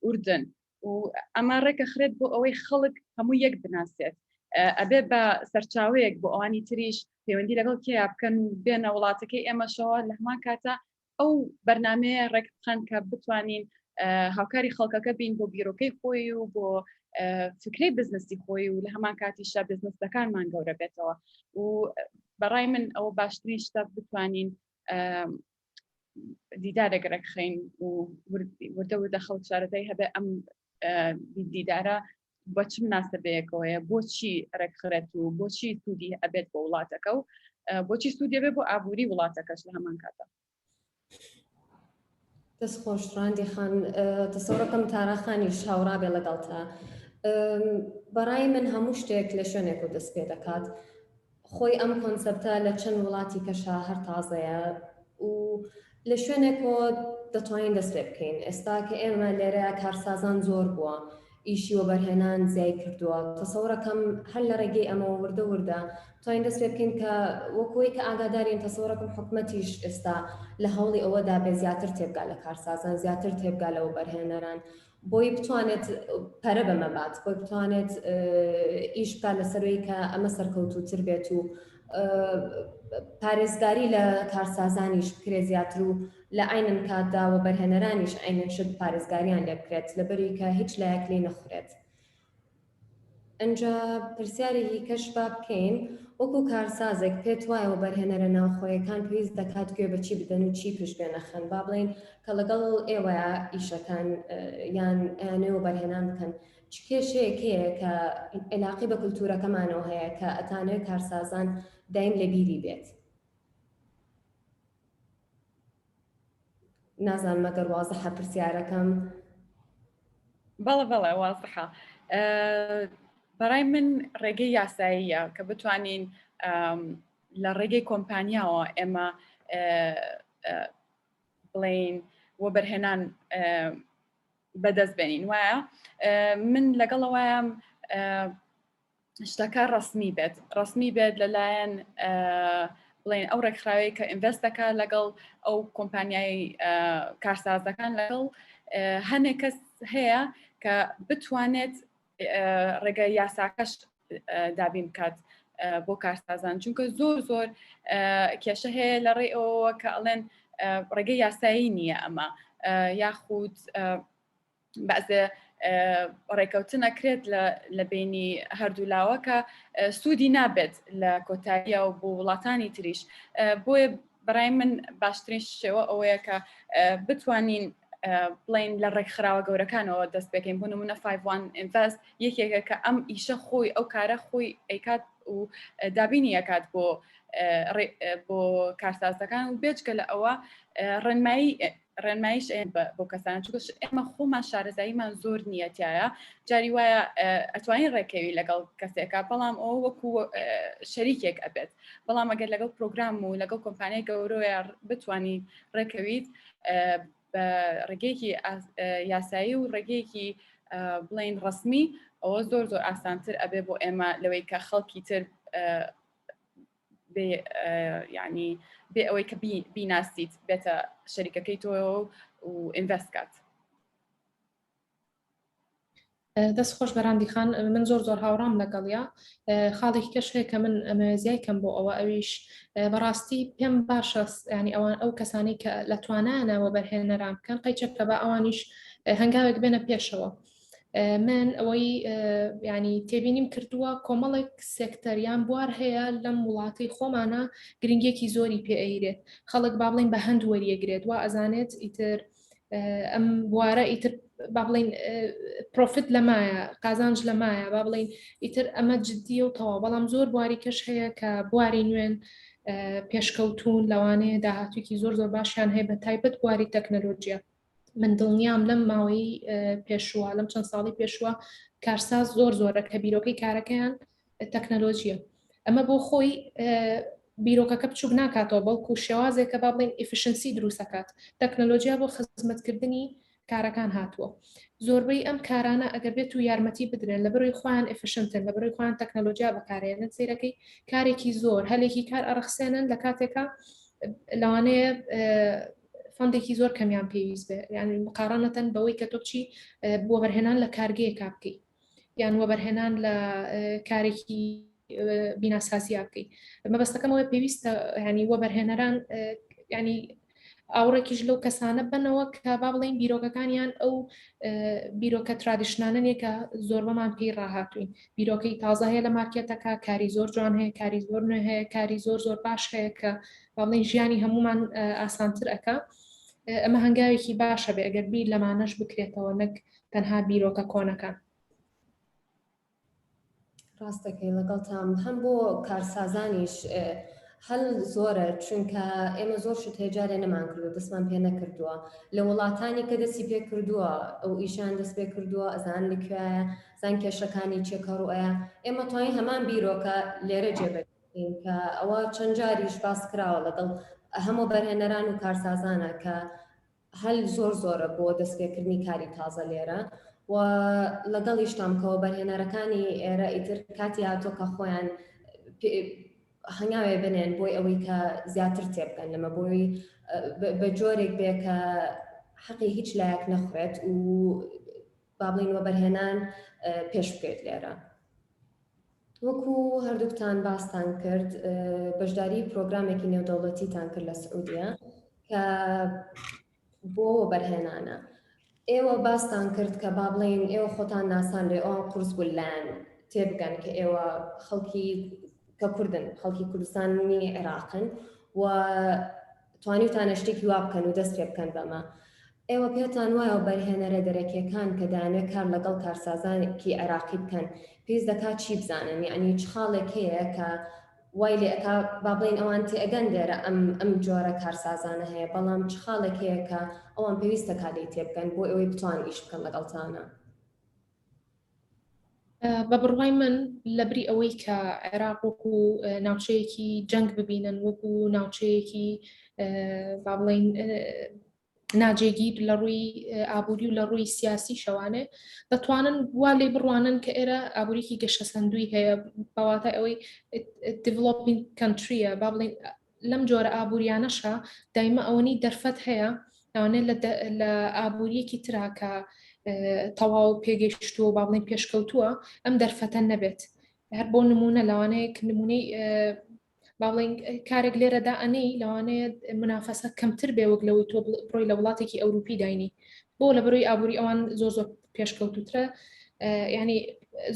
ئوردن و ئەمە ڕێکەخرێت بۆ ئەوەی خەڵک هەموو یەک بناسێت ئەبێ بە سەرچاوەیەک بۆ ئەوانی تریش پەیوەندی لەگەڵ کێیا بکەن و بێنە وڵاتەکەی ئێمەشەوە لە هەمان کاتە ئەو بەرنامەیە ڕێکخان کە بتوانین هاوکاری خەڵکەکە بین بۆ بیرۆکەی خۆی و بۆ فکرەی بزنسی خۆی و لە هەمان کاتیشە بزنسەکانمان گەورە بێتەوە و بەڕای من ئەوە باشترین شتە بتوانین دیدارێک ڕێکخین و وردە خەڵک شارەزای هەبێ ئەم دیدارە بۆ چ مناسبەیەکەوەیە بۆچی ڕێکخرێت و بۆچی سوودی ئەبێت بۆ وڵاتەکە و بۆچی سوودی بێت بۆ ئابووری وڵاتەکەش لە هەمان کاتە. دەست خۆشڕاندی خان تەسەوڕەکەم تاراخانیش هاوڕا بێ لەگەڵتا. بەڕای من هەموو شتێک لە شوێنێک و دەست پێ دەکات. خۆی ئەم کۆنسەپتە لە چەند وڵاتی کەشا هەر تازەیە و لە شوێنێکەوە دەتوانین دەست پێ بکەین. ئێستا کە ئێمە لێرەیە کارسازان زۆر بووە، ئیشی وەبەرهێنان زیای کردووە تەسەوڕەکەم هەر لە ڕێگەی ئەمە وردە توانین دەست پێ بکەین کە وەکوی کە ئاگادارین تەسەوڕەکەم حکومەتیش ئێستا لە هەوڵی ئەوەدا بێ زیاتر تێبگا لە کارسازان زیاتر تێبگا لە وەبەرهێنەران بۆی بتوانێت پەرە بەمەبات بۆی بتوانێت ئیش بکات لەسەروەی کە ئەمە سەرکەوتووتر بێت و پارێزگاری لە کارسازانیش بکرێ زیاتر و لە عینن کاتدا وەبەرهێنەرانیش عینەن شت پارێزگاریان لێ بکرێت لەبەری کە هیچ لایەک لێ نەخورێت. ئەنجا پرسیارێکی کەش با بکەین وەکو کارسازێک پێت وایە وەبەرهێنەرە ناوخۆیەکان پێویست دەکات گوێ بەچی بدەن و چی پشت بێ نەخەن با بڵێن کە لەگەڵ ئێوەیە ئیشەکان یان ئەیانەوێ وەبەرهێنان بکەن چ کێشەیەک هەیە کە علاقی بە کولتورەکەمانەوە هەیە کە ئەتانەوێت کارسازان دایم لە بیری بێت. نازانم مەگەر وازەحە پرسیارەکەم. بەڵێ وازەحە. بەڕای من ڕێگەی یاساییە کە بتوانین لە ڕێگەی کۆمپانیاوە ئێمە بڵێن وەبەرهێنان بەدەست بێنین وایە من لەگەڵەوەیان شتەکە ڕسمی بێت لەلایەن بڵێن ئەو ڕێکخراوەی کە ئینڤست دەکات لەگەڵ ئەو کۆمپانیای کارسازەکان لەگەڵ هەنێک کەس هەیە کە بتوانێت ڕێگەی یاساکەش دابین بکات بۆ کارسازان چونکە زۆر کێشە هەیە لە ڕێ ئەوەوە کە ئەڵێن ڕێگەی یاسایی نییە ئەمە یاخود بەعزێ ڕێکەوتن ئەکرێت لە بینی هەردوو لاوەکە سوودی نابێت لە کۆتاییە و بۆ وڵاتانی تریش بۆیە بەڕای من باشترین شێوە ئەوەیە کە بتوانین بڵین لە ڕێکخراوە گەورەکانەوە دەست پێکەین بۆ نمونە 5-1 Invest یەکێکە کە ئەم ئیشە خۆی ئەو کارە خۆی ئەیکات و دابینی ئەکات بۆ کارسازەکان و بێجگە لە ئەوە ڕێنماییش بۆ کەسان چونکە ئێمە خۆمان شارەزاییمان زۆر نیەتایە جاری وایە ئەتوانین ڕێکەوی لەگەڵ کەسێکە بەڵام ئەو وەکو شەریکێک ئەبێت بەڵام ئەگەر لەگەڵ پرۆگرام و لەگەڵ کۆمپانیای گەورەیە بتوانین ڕێکەویت بە ڕێگەیەکی یاسایی و ڕێگەیەکی بڵین ڕسمی ئەوە زۆر ئاسانتر ئەبێ بۆ ئێمە لەوەی کە خەڵکی تر یعنی بێ ئەوەی کە بیناسیت بێتە شەریکەکەی تۆ و ئینڤست کات. دەست خۆش بەراندی خان من زۆر هاوڕام لەگەڵیا خاڵێکی کەش هەیە کە من ئەمەزیای کەم بۆ ئەوە ئەویش بەڕاستی پێم باشە ینی ئەوان ئەو کەسانی کە لە توانانەوە بەرهێنەران بکەن قەیچەکە بە ئەوانیش هەنگاوێک بێنە پێشەوە. من ئەوەی ینی تێبینیم کردووە کۆمەڵێک سێکتەریان بوار هەیە لەم وڵاتی خۆمانە گرنگێکی زۆری پێ ئەیرێت خەڵک با بڵین بە هەند وەریەگرێت وا ئەزانێت ئیتر ئەم بوارە ئیتر با بڵین پرۆفیت لەمایە قازانج لەمایە با بڵین ئیتر ئەمە جددیە و تەواو بەڵام زۆر بواری کەش هەیە کە بواری نوێن پێشکەوتون لەوانەیە داهاتوویکی زۆر باشیان هەیە بە تایبەت بواری تەکنەلۆژیا. من دڵنیام لەم ماوەی پێشووە لەم چەند ساڵی پێشووە کارساز زۆرە کە بیرۆکەی کارەکەیان تەکنەلۆژیە ئەمە بۆ خۆی بیرۆکەکە بچووک ناکاتەوە بەڵکو شێوازێکە با بڵین ئیفیشنسی دروستەکات تەکنەلۆژیا بۆ خزمەتکردنی کارەکان هاتووە زۆربەی ئەم کارانە ئەگەر بێت و یارمەتی بدرێن لە بەروی خۆیان ئیفیشنتن لە بەروی خۆیان تەکنەلۆژیا بەکارێنن سیرەکەی کارێکی زۆر هەلێکی کار ئەرەخسێنن لە کاتێکە لەوانەیە فەندێکی زۆر کەمیان پێویست بێ یعنی مقارنەتەن بەوەی کە تۆ بچی بۆ بەرهێنان لە کارگەیەک بکەی یان وەبەرهێنان لە کارێکی بیناسازی بکەی مەبەستەکەمەوە پێویستە ینی وەبەرهێنەران ینی ئاوڕێکیش لەو کەسانە بنەوە کە با بڵین بیرۆکەکانیان ئەو بیرۆکە ترادیشنانەیەکە زۆر بەمان پێی ڕاهاتوین بیرۆکەی تازە هەیە لە مارکێتەکە کاری زۆر جوان هەیە کاری زۆر نوێ هەیە کاری زۆر باش هەیە کە با بڵین ژیانی هەمومان ئاسانتر ئەکا ئەمە هەنگاوێکی باشە بێ ئەگەر بیر لەمانەش بکرێتەوە نەک تەنها بیرۆکە کۆنەکان. ڕاستەکەی لەگەڵتان هەم بۆ کارسازانیش هەل زۆرە چونکە ئێمە زۆر شت هێجارێ نەمان کردو دەستمان پێ نەکردووە لە وڵاتانی کە دەستی پێ کردووە ئەو ئیشان دەست پێ کردووە ئەزان لەکوێیە زان کێشەکانی چێکە ڕوئەیە ئێمە توانین هەمان بیرۆکە لێرە جێبەکەین کە ئەوە چەند جاریش باس کراوە لەگەڵ هەموو بەرهێنەران و کارسازانە کە هەل زۆرە بۆ دەستپێکردنی کاری تازە لێرە و لەگەڵیش تامکەوە بەرهێنەرەکانی ئێرە ئیتر کاتی هاتۆ کە خۆیان هەنگاوێ بنێن بۆی ئەوەی کە زیاتر تێبکەن لەمە بۆی بە جۆرێک بێ کە حەقی هیچ لایەک نەخوێت و با بڵین وە بەرهێنان پێش بکەیت لێرە. وەکو هەردووکتان باستان کرد بەشداری پرۆگرامێکی نێودەوڵەتیتان کرد لە سعودیە کە بۆ بەرهێنانە. ئێوە باستان کرد کە با بڵین ئێوە خۆتان ناسان لێ ئەوان قورس بوو لایەن تێبگەن کە ئێوە خەڵکی کە کوردن خەڵکی کوردستانی عێراقن و توانیتانە شتێکی وا بکەن و دەست پێ بکەن بەمە. ئێوە پێتان وایە بەرهێنەرە دەرەکیەکان کە دەیانێت کار لەگەڵ کارسازانێکی عێراقی بکەن پێویست دەکات چی بزانن یعنی چ خاڵێک هەیە کە وای لێ ئەکا با بڵین ئەوان تێئەگەن لێرە ئەم جۆرە کارسازانە هەیە بەڵام چ خاڵێک هەیە کە ئەوان پێویستە کاری تێ بکەن بۆ ئەوەی بتوان ئیش بکەن لەگەڵتانە. بە بڕوای من لەبری ئەوەی کە عێراق وەکو ناوچەیەکی جەنگ ببینن وەکو ناوچەیەکی با بڵین ناجێگیر لە ڕووی ئابووری و لە ڕووی سیاسی شەوانێ دەتوانن وا لێ بڕوانن کە ئێرە ئابووریکی گەشە سەندووی هەیە بەواتە ئەوەی دیڤلۆپینگ کەنتریە با بڵین لەم جۆرە ئابووریانەشە دایمە ئەوەنی دەرفەت هەیە ئەوانێ لە ئابووریەکی تراکە تەواو پێگەیشتووە با بڵین پێشکەوتووە ئەم دەرفەتە نەبێت هەر بۆ نمونە لەوانەیە نمونەی با بڵین کارێک لێرەدا ئەنەی لەوانەیە منافەسە کەمتر بێ وەک لەوەی تۆ بڕۆی لە وڵاتێکی ئەوروپی داینی بۆ لە بەرۆی ئابووری ئەوان زۆر پێشکەوتوترە ینی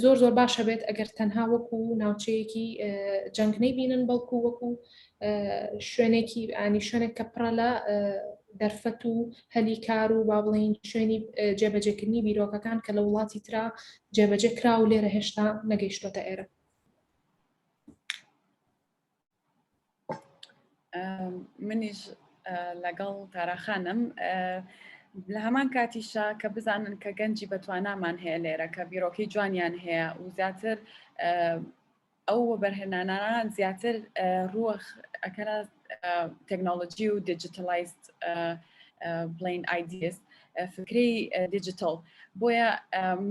زۆر باشە بێت ئەگەر تەنها وەکو ناوچەیەکی جەنگ نەیبینن بەڵکو وەکو شوێنێکی ئانی شوێنێک کە پڕە لە دەرفەت و هەلی کار و با بڵین شوێنی جێبەجێکردنی بیرۆکەکان کە لە وڵاتی ترا جێبەجێ کرا و لێرە هێشتا نەگەیشتۆتە ئێرە. منیش لەگەڵ تاراخانم لە هەمان کاتیشە کە بزانن کە گەنجی بەتوانامان هەیە لێرە کە بیرۆکەی جوانیان هەیە و زیاتر ئەو بەرهێنانان زیاتر ڕووەخ ئەکەنە تەکنۆلۆژی و دیجیتەلایزد بڵین ئایدیاز فکری دیجیتال بۆیە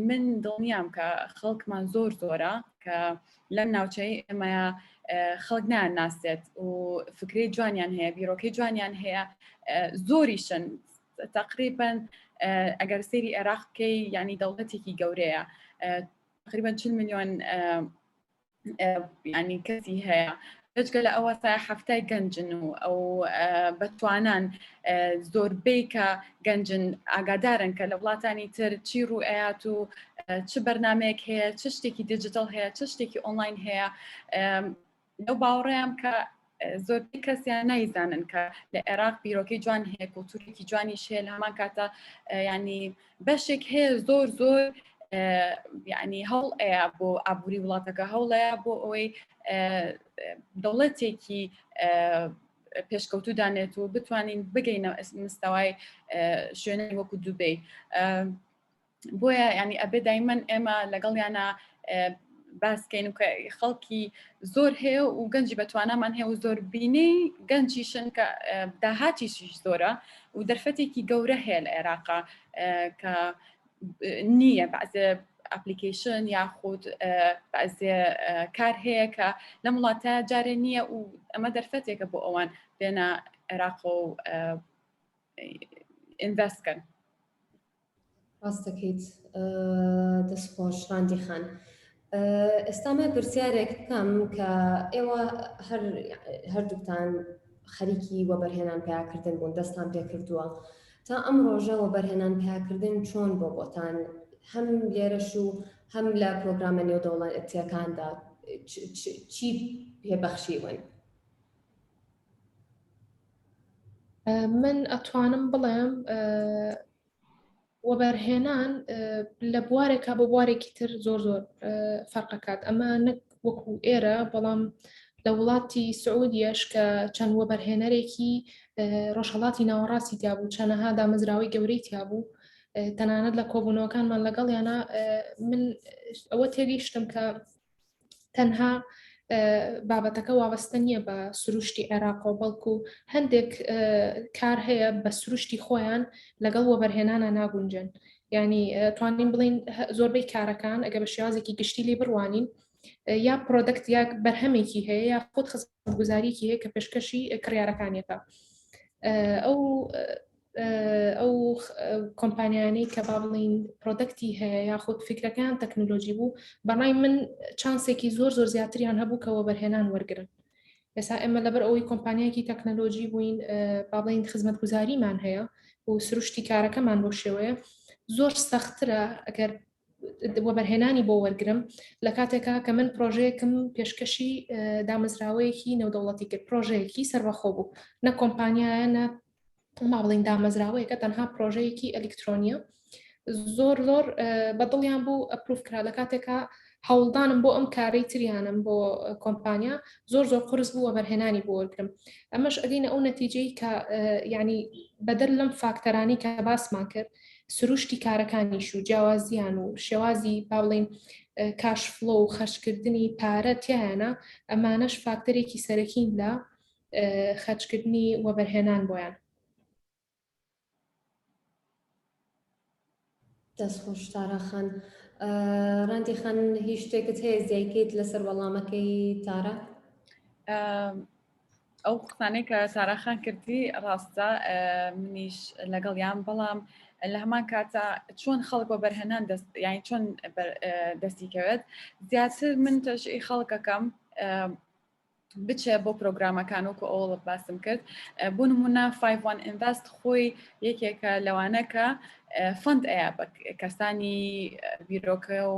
من دڵنیام کە خەڵکمان زۆرە کە لەم ناوچەی ئێمەیە خەڵک ناناسێت و فکری جوانیان هەیە بیرۆکەی جوانیان هەیە زۆریشن تقریبا ئەگەر سێری عێراق بکەی یعنی دەوڵەتێکی گەورەیە تقریبا 40 ملیۆن ینی کەسی هەیە بەجگە لە ئەوە تا هەفتای گەنجن و ئەو بەتوانان زۆربەی کە گەنجن ئاگادارن کە لە وڵاتانی تر چی ڕوو ئەیات و چ بەرنمەیەک هەیە چ شتێکی دیجیتال هەیە چ شتێکی ئۆنلاین هەیە لەو باوەڕێم کە زۆربەی کەسیان نایزانن کە لە عێراق بیرۆکەی جوان هەیە کۆلتوورێکی جوانیش هەیە لە هەمان کاتە ینی بەشێک هەیە زۆر ینی هەوڵ ئەیە بۆ ئابووری وڵاتەکە هەوڵەیە بۆ ئەوەی دەوڵەتێکی پێشکەوتو دانێت و بتوانین بگەینە مستەوای شوێنەی وەکو دووبەی بۆیە ینی ئەبێ دایمەن ئێمە لەگەڵیانە باسکەین و خەڵکی زۆر هەیە و گەنجی بەتوانامان هەیە و زۆر بینەی گەنجیشن کە داهاتیشیش زۆرە و دەرفەتێکی گەورە هەیە لە عێراقا کە نییە بەعزێ ئەپلیکیشن یاخود بەعزێ کار هەیە کە لەم وڵاتە جارێ نییە و ئەمە دەرفەتێکە بۆ ئەوان بێنە عێراق و ئینڤێستکەن. ڕاستەکەیت دەستخۆش ڕاندی خان. ئێستامە پرسیارێک بکەم کە ئێوە هەردووکتان خەریکی وەبەرهێنان پیاکردن بوون دەستان پێ کردووە تا ئەم ڕۆژە وەبەرهێنان پیاکردن چۆن بۆ بۆتان هەم لێرەش و هەم لە پرۆگرامە نێودەوڵەتیەکاندا چی پێبەخشیون؟ من ئەتوانم بڵێم وەبەرهێنان لە بوارێکە بۆ بوارێکی تر زۆر فەرقەکات ئەمە نەک وەکو ئێرە بەڵام لە وڵاتی سعودیەش کە چەند وەبەرهێنەرێکی ڕۆژهەڵاتی ناوەڕاستی تیابوو چەنەها دامەزراوەی گەورەی تیابوو تەنانەت لە کۆبوونەوەکانمان لەگەڵ یانە من ئەوە تێگەیشتم کە تەنها بابەتەکە وابەستە نییە بە سروشتی عێراقۆ بەڵکو هەندێک کار هەیە بە سروشتی خۆیان لەگەڵ وەبەرهێنانە ناگونجن یعنی توانین بڵین زۆربەی کارەکان ئەگە بە شێوازێکی گشتی لێ بڕوانین یا پرۆدەکت یا بەرهەمێکی هەیە یا خۆت خزمەتگوزاریکی هەیە کە پێشکەشی کڕیارەکانیەکە ئەو کۆمپانیانەی کە با بڵین پرۆدەکتی هەیە یا خۆت فکرەکان تەکنۆلۆژی بوو بەڕای من چانسێکی زۆر زیاتریان هەبوو کەەوە بەرهێنان وەرگرن ئێستا ئێمە لەبەر ئەوەی کۆمپانیایەکی تەکنۆلۆژی بووین با بڵین خزمەتگوزاریمان هەیە و سروشتی کارەکەمان بۆ شێوەیە زۆر سەخترە ئەگەر وەبەرهێنانی بۆ وەرگرم لە کاتێکا کە من پرۆژەیەکم پێشکەشی دامەزراوەیەکی نێودەوڵەتی کرد پرۆژەیەکی سەربەخۆ بوو نە کۆمپانیایە نە ما بڵین دامەزراوەیەکە تەنها پرۆژەیەکی ئەلکترۆنیە زۆر بەدڵیان بوو ئەپروف کرا لە کاتێکا هەوڵدانم بۆ ئەم کارەی تریانم بۆ کۆمپانیا زۆر قرس بوو وەبەرهێنانی بۆ وەرگرم ئەمەش ئەگەینە ئەو نەتیجەی کە یعنی بەدەر لەم فاکتەرانی کە باسمان کرد سروشتی کارەکانیش و جیاوازیان و شێوازی با بڵین کاشفلۆ و خەرجکردنی پارە تیانە ئەمانەش فاکتەرێکی سەرەکین لە خەرجکردنی وەبەرهێنان بۆیان دەستخۆش تارەخان ڕەندی خان هیچ شتێکت هەیە زیایکەیت لەسەر وەڵامەکەی تارە ئەو قسانەی کە تارەخان کردی ڕاستە منیش لەگەڵیان بەڵام لە هەمان کاتە چۆن خەڵک بۆ بەرهێنان یانی چۆن دەستیکەوێت زیاتر من تەشئی خەڵکەکەم بچێ بۆ پرۆگرامەکان وەکو ئەوڵ باسم کرد بۆ نمونە 5-1 Invest خۆی یەکێکە لەوانەکە فند ئەیە بە کەسانی بیرۆکە و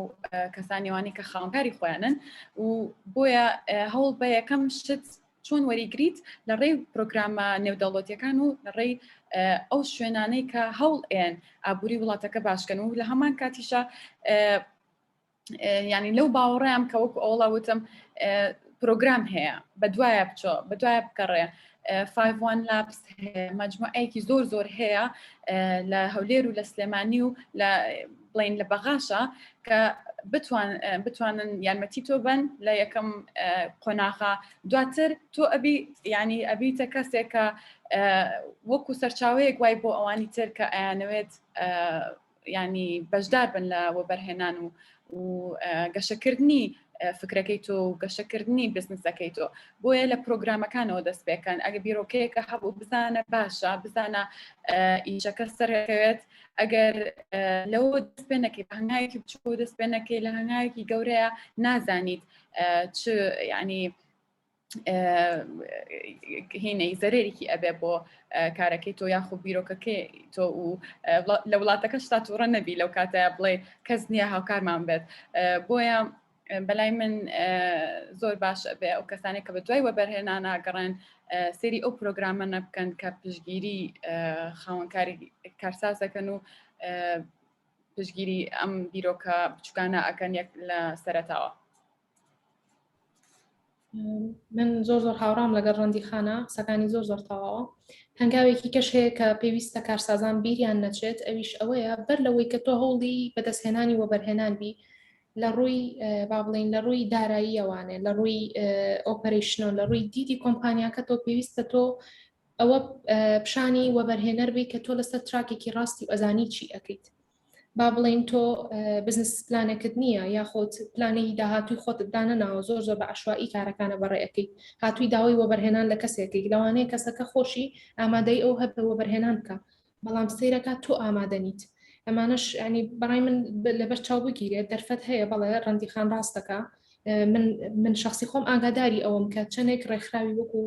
کەسانیوانی کە خاوەنکاری خۆیانن و بۆیە هەوڵ بە یەکەم شت چۆن وەریگریت لە ڕێی پرۆگرامە نێودەوڵەتیەکان و لە ڕێی ئەو شوێنانەی کە هەوڵ ئێن ئابووری وڵاتەکە باشکەن و لە هەمان کاتیشە ینی لەو باوەڕێم کە وەکو ئەوڵا وتم پرۆگرام هەیە بەدوایە بچۆ بەدوایە بکەڕێ 5-1 Labs مەجموعەیەکی زۆر هەیە لە هەولێر و لە سلێمانی و لە بڵین لە بەغاشە کە بتوانن یارمەتی تۆ بن لە یەکەم قۆناغا دواتر تۆ ئەبی ینی ئەبیتە کەسێک کە وەکو سەرچاوەیەک وای بۆ ئەوانی تر کە ئەیانەوێت ینی بەشدار بن لە وەبەرهێنان و گەشەکردنی فکرەکەی تۆ و گەشەکردنی بزنسەکەی تۆ بۆیە لە پرۆگرامەکانەوە دەست پێکەن ئەگە بیرۆکەیەکە هەبوو بزانە باشە بزانە ئیشەکە سەرەکەوێت ئەگەر لەوە دەست پێ نەکەی بە هەنگایەکی بچوو دەست پێ نەکەی لە هەنگایەکی گەورەیە نازانیت چ ینی هینەی زەرێکی ئەبێ بۆ کارەکەی تۆ یاخۆ بیرۆکەکەی تۆ و لە وڵاتەکە شتا تووڕە نەبی لەو کاتەیە بڵێ کەس نییە هاوکارمان بێت بۆیە بەلای من زۆر باش بێ ئەو کەسانێک کە بە دوای وەبەرهێنان ئاگەڕێن سێری ئەو پرۆگرامە نەبکەن کە پشتگیری خاوەنکاری کارسازەکەن و پشتگیری ئەم بیرۆکە بچووکانە ئەکەن یەک لە سەرەتاوە. من زۆر هاوڕام لەگەڵ ڕەندی خانە قسەکانی زۆر تەواوە هەنگاوێکی کەش هەیە کە پێویستە کارسازان بیریان نەچێت ئەویش ئەوەیە بەر لەوەی کە تۆ هەوڵی بەدەستهێنانی وەبەرهێنان بی لە ڕووی با بڵین لە ڕووی دارایی ئەوانێ لە ڕووی ئۆپەرێشنۆ لە ڕووی دیتی کۆمپانیاکە تۆ پێویستە تۆ ئەوە پیشانی وەبەرهێنەر بی کە تۆ لەسەر تراکێکی ڕاستی ئەزانی چی ئەەکەیت با بڵین تۆ بزنس پلانێکت نییە یاخۆت پلانەی داهاتوی خۆتت دانەناوە زۆر بە عشوایی کارەکانە بەڕێەکەی هاتووی داوای وەبەرهێنان لە کەسێکی لەوانەیە کەسەکە خۆشی ئامادەی ئەو هەب بە وەبەرهێنان بکە بەڵام سەیرەکە تۆ ئامادەنیت ئەمانش ینی بەڕای من لەبەر چاو بگیرێت دەرفەت هەیە بەڵێ ڕەندی خان ڕاستەکە من شخصی خۆم ئاگاداری ئەوم کە چەندێک ڕێکخراوی وەکو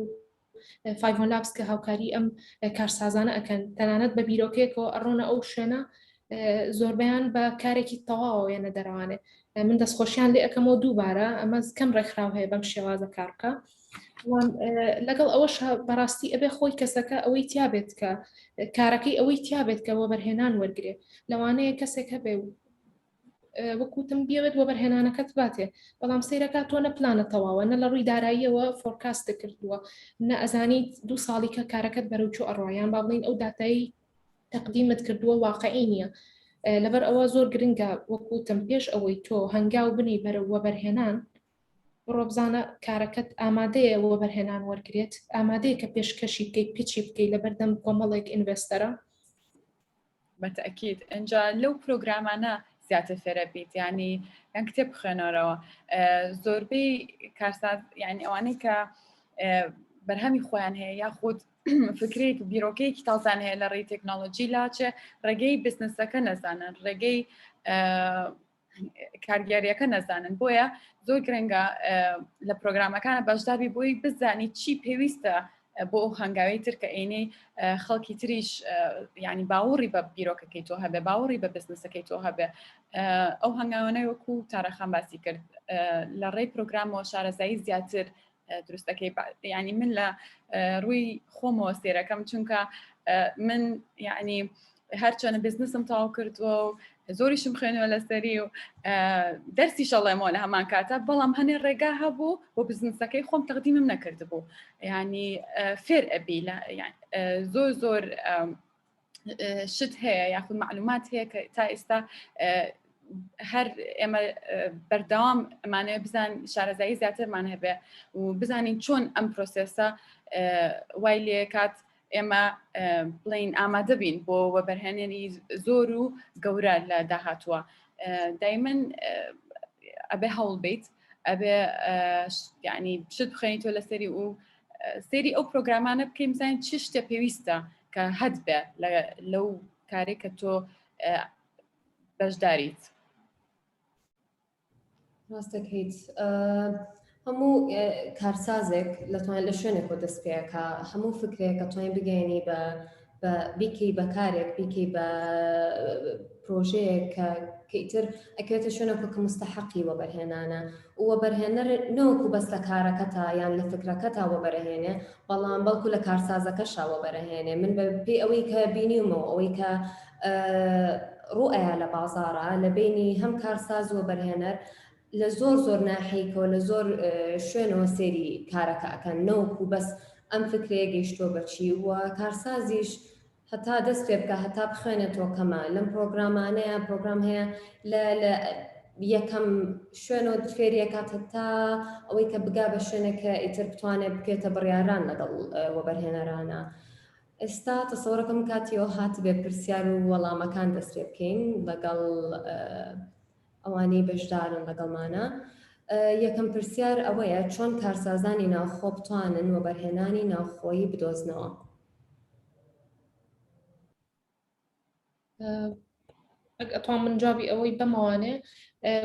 5-1 Labs کە هاوکاری ئەم کارسازانە ئەکەن تەنانەت بە بیرۆکەیەکەوە ئەڕۆنە ئەو شوێنە زۆربیان بە کارێکی تەواوێنە دەروانێ من دەستخۆشیان لێ ئەەکەمەوە دووبارە ئەمە کەم ڕێکخراو هەیە بەم شێوازە کارکە لەگەڵ ئەوەش بەڕاستی ئەبێ خۆی کەسەکە ئەوەی تیابێت کە کارەکەی ئەوەی تیابێت کە وەبەرهێنان وەرگێ لەوانەیە کەسێک هەبێ وەکوتم بێت وەبەرهێنانەکەت باتێ بەڵام سەیرەکە تۆ نە پلانە تەواوە نە لە ڕووی داراییەوە فۆرکاستە کردووە نە ئەزانیت 2 ساڵی کە کارەکەت بەرەوچۆ ئەڕۆیان با بڵین ئەو داتایی تەقدیمت کردووە واقعی نییە لەبەر ئەوە زۆر گرنگە وەکوتم پێش ئەوەی تۆ هەنگاو بنی بەرە وەبەرهێنان ڕۆبزانە کارەکەت ئامادەیە وەبەرهێنان وەرگێت ئامادەیە کە پێشکەشی بکەیت پیچی بکەیت لە بەردەم کۆمەڵێک ئینڤێستەرە بەتەکید ئەنجا لەو پرۆگرامانە زیاتر فێرە بیت ینی یان کتێب بخوێنەرەوە زۆربەی کارساز یعنی ئەوانەی کە بەرهەمی خۆیان هەیە یاخود فکرێک بیرۆکەیەکی تازان هەیە لە ڕێی تەکنۆلۆژی لاچێ ڕێگەی بزنسەکە نەزانن ڕێگەی کارگەریەکە نەزانن بۆیە زۆر گرنگە لە پرۆگرامەکانە بەشداری بۆی بزانی چی پێویستە بۆ ئەو هەنگاوی تر کە عینەی خەڵکی تریش ینی باوەڕی بە بیرۆکەکەی تۆ هەبێ باوەڕی بە بزنسەکەی تۆ هەبێ ئەو هەنگاوانەی وەکو تارەخان باسی کرد لە ڕێی پرۆگرامەوە شارەزایی زیاتر دروستەکەی ینی من لە ڕووی خۆمەوە سێرەکەم چونکە من یعنی هەرچەنە بزنسم تاو کردووە و زۆریشم خوێنەوە لەسەری و دەرسی شەڵێمەوە لە هەمان کاتە بەڵام هەنێ ڕێگا هەبوو بۆ بزنسەکەی خۆم تەقدیمم نەکردبوو ینی فێر ئەبی زۆر زۆر شت هەیە یاخود معلومات هەیە کە تا ئێستا هەر ئێمە بەردەوام ئەمانەیە بزان شارەزایی زیاترمان هەبێ و بزانین چۆن ئەم پرۆسێسە وای لێ کات ئێمە بڵین ئامادە بین بۆ وەبەرهێنێنی زۆر و گەورە لە داهاتووە دایمەن ئەبێ هەوڵ بیت ئەبێ یعنی شت بخێنیتۆ لەسەری و سێری ئەو پرۆگرامانە بکەین بزانین چ شتێ پێویستە کە هەد بێ لەو کارێک کە تۆ بەشداریت ڕاستەکەیت هەموو کارسازێک لەتوانێت لە شوێنێک بۆ دەست پێەکە هەموو فکرێک کە توانین بگەێنی بە بیکەی بە کارێک بیکەی بە پرۆژەیەک کە ئیتر ئەکوێتە شوێنێک کە مستحقی وەبەرهێنانە وەبەرهێنەر نەوەکو بەس لە کارەکەتە یان لە فکرەکەتا وەبەرهێنێ بەڵام بەڵکو لە کارسازەکەشا وەبەرهێنێ من بەپێی ئەوەی کە بینیومەوە ئەوەی کە ڕوئەیە لە بازاڕە لە بینی هەم کارساز وەبەرهێنەر لە زۆر ناحیکەوە لە زۆر شوێنەوە سێری کارەکە ئەکەن نەوەکو بەس ئەم فکرێ گەیشتۆ بەچی وە کارسازیش هەتا دەست پێ بکە هەتا بخوێنێتەوە کەمە لەم پرۆگرامانەیە پرۆگرام هەیە لە یەکەم شوێنەوە فێریەکات هەتا ئەوەی کە بگا بە شوێنێکە ئیتر بتوانێت بکێتە بڕیاران لەگەڵ وەبەرهێنەرانە ئێستا تەسەوڕەکەم کاتیەوە هات بێ پرسیار و وەڵامەکان دەست پێ بکەین لەگەڵ ئەوانەی بەشدارن لەگەڵمانە یەکەم پرسیار ئەوەیە چۆن کارسازانی ناوخۆ بتوانن وەبەرهێنانی ناوخۆیی بدۆزنەوە ئەتوان من جوابی ئەوەی بەمەوانێ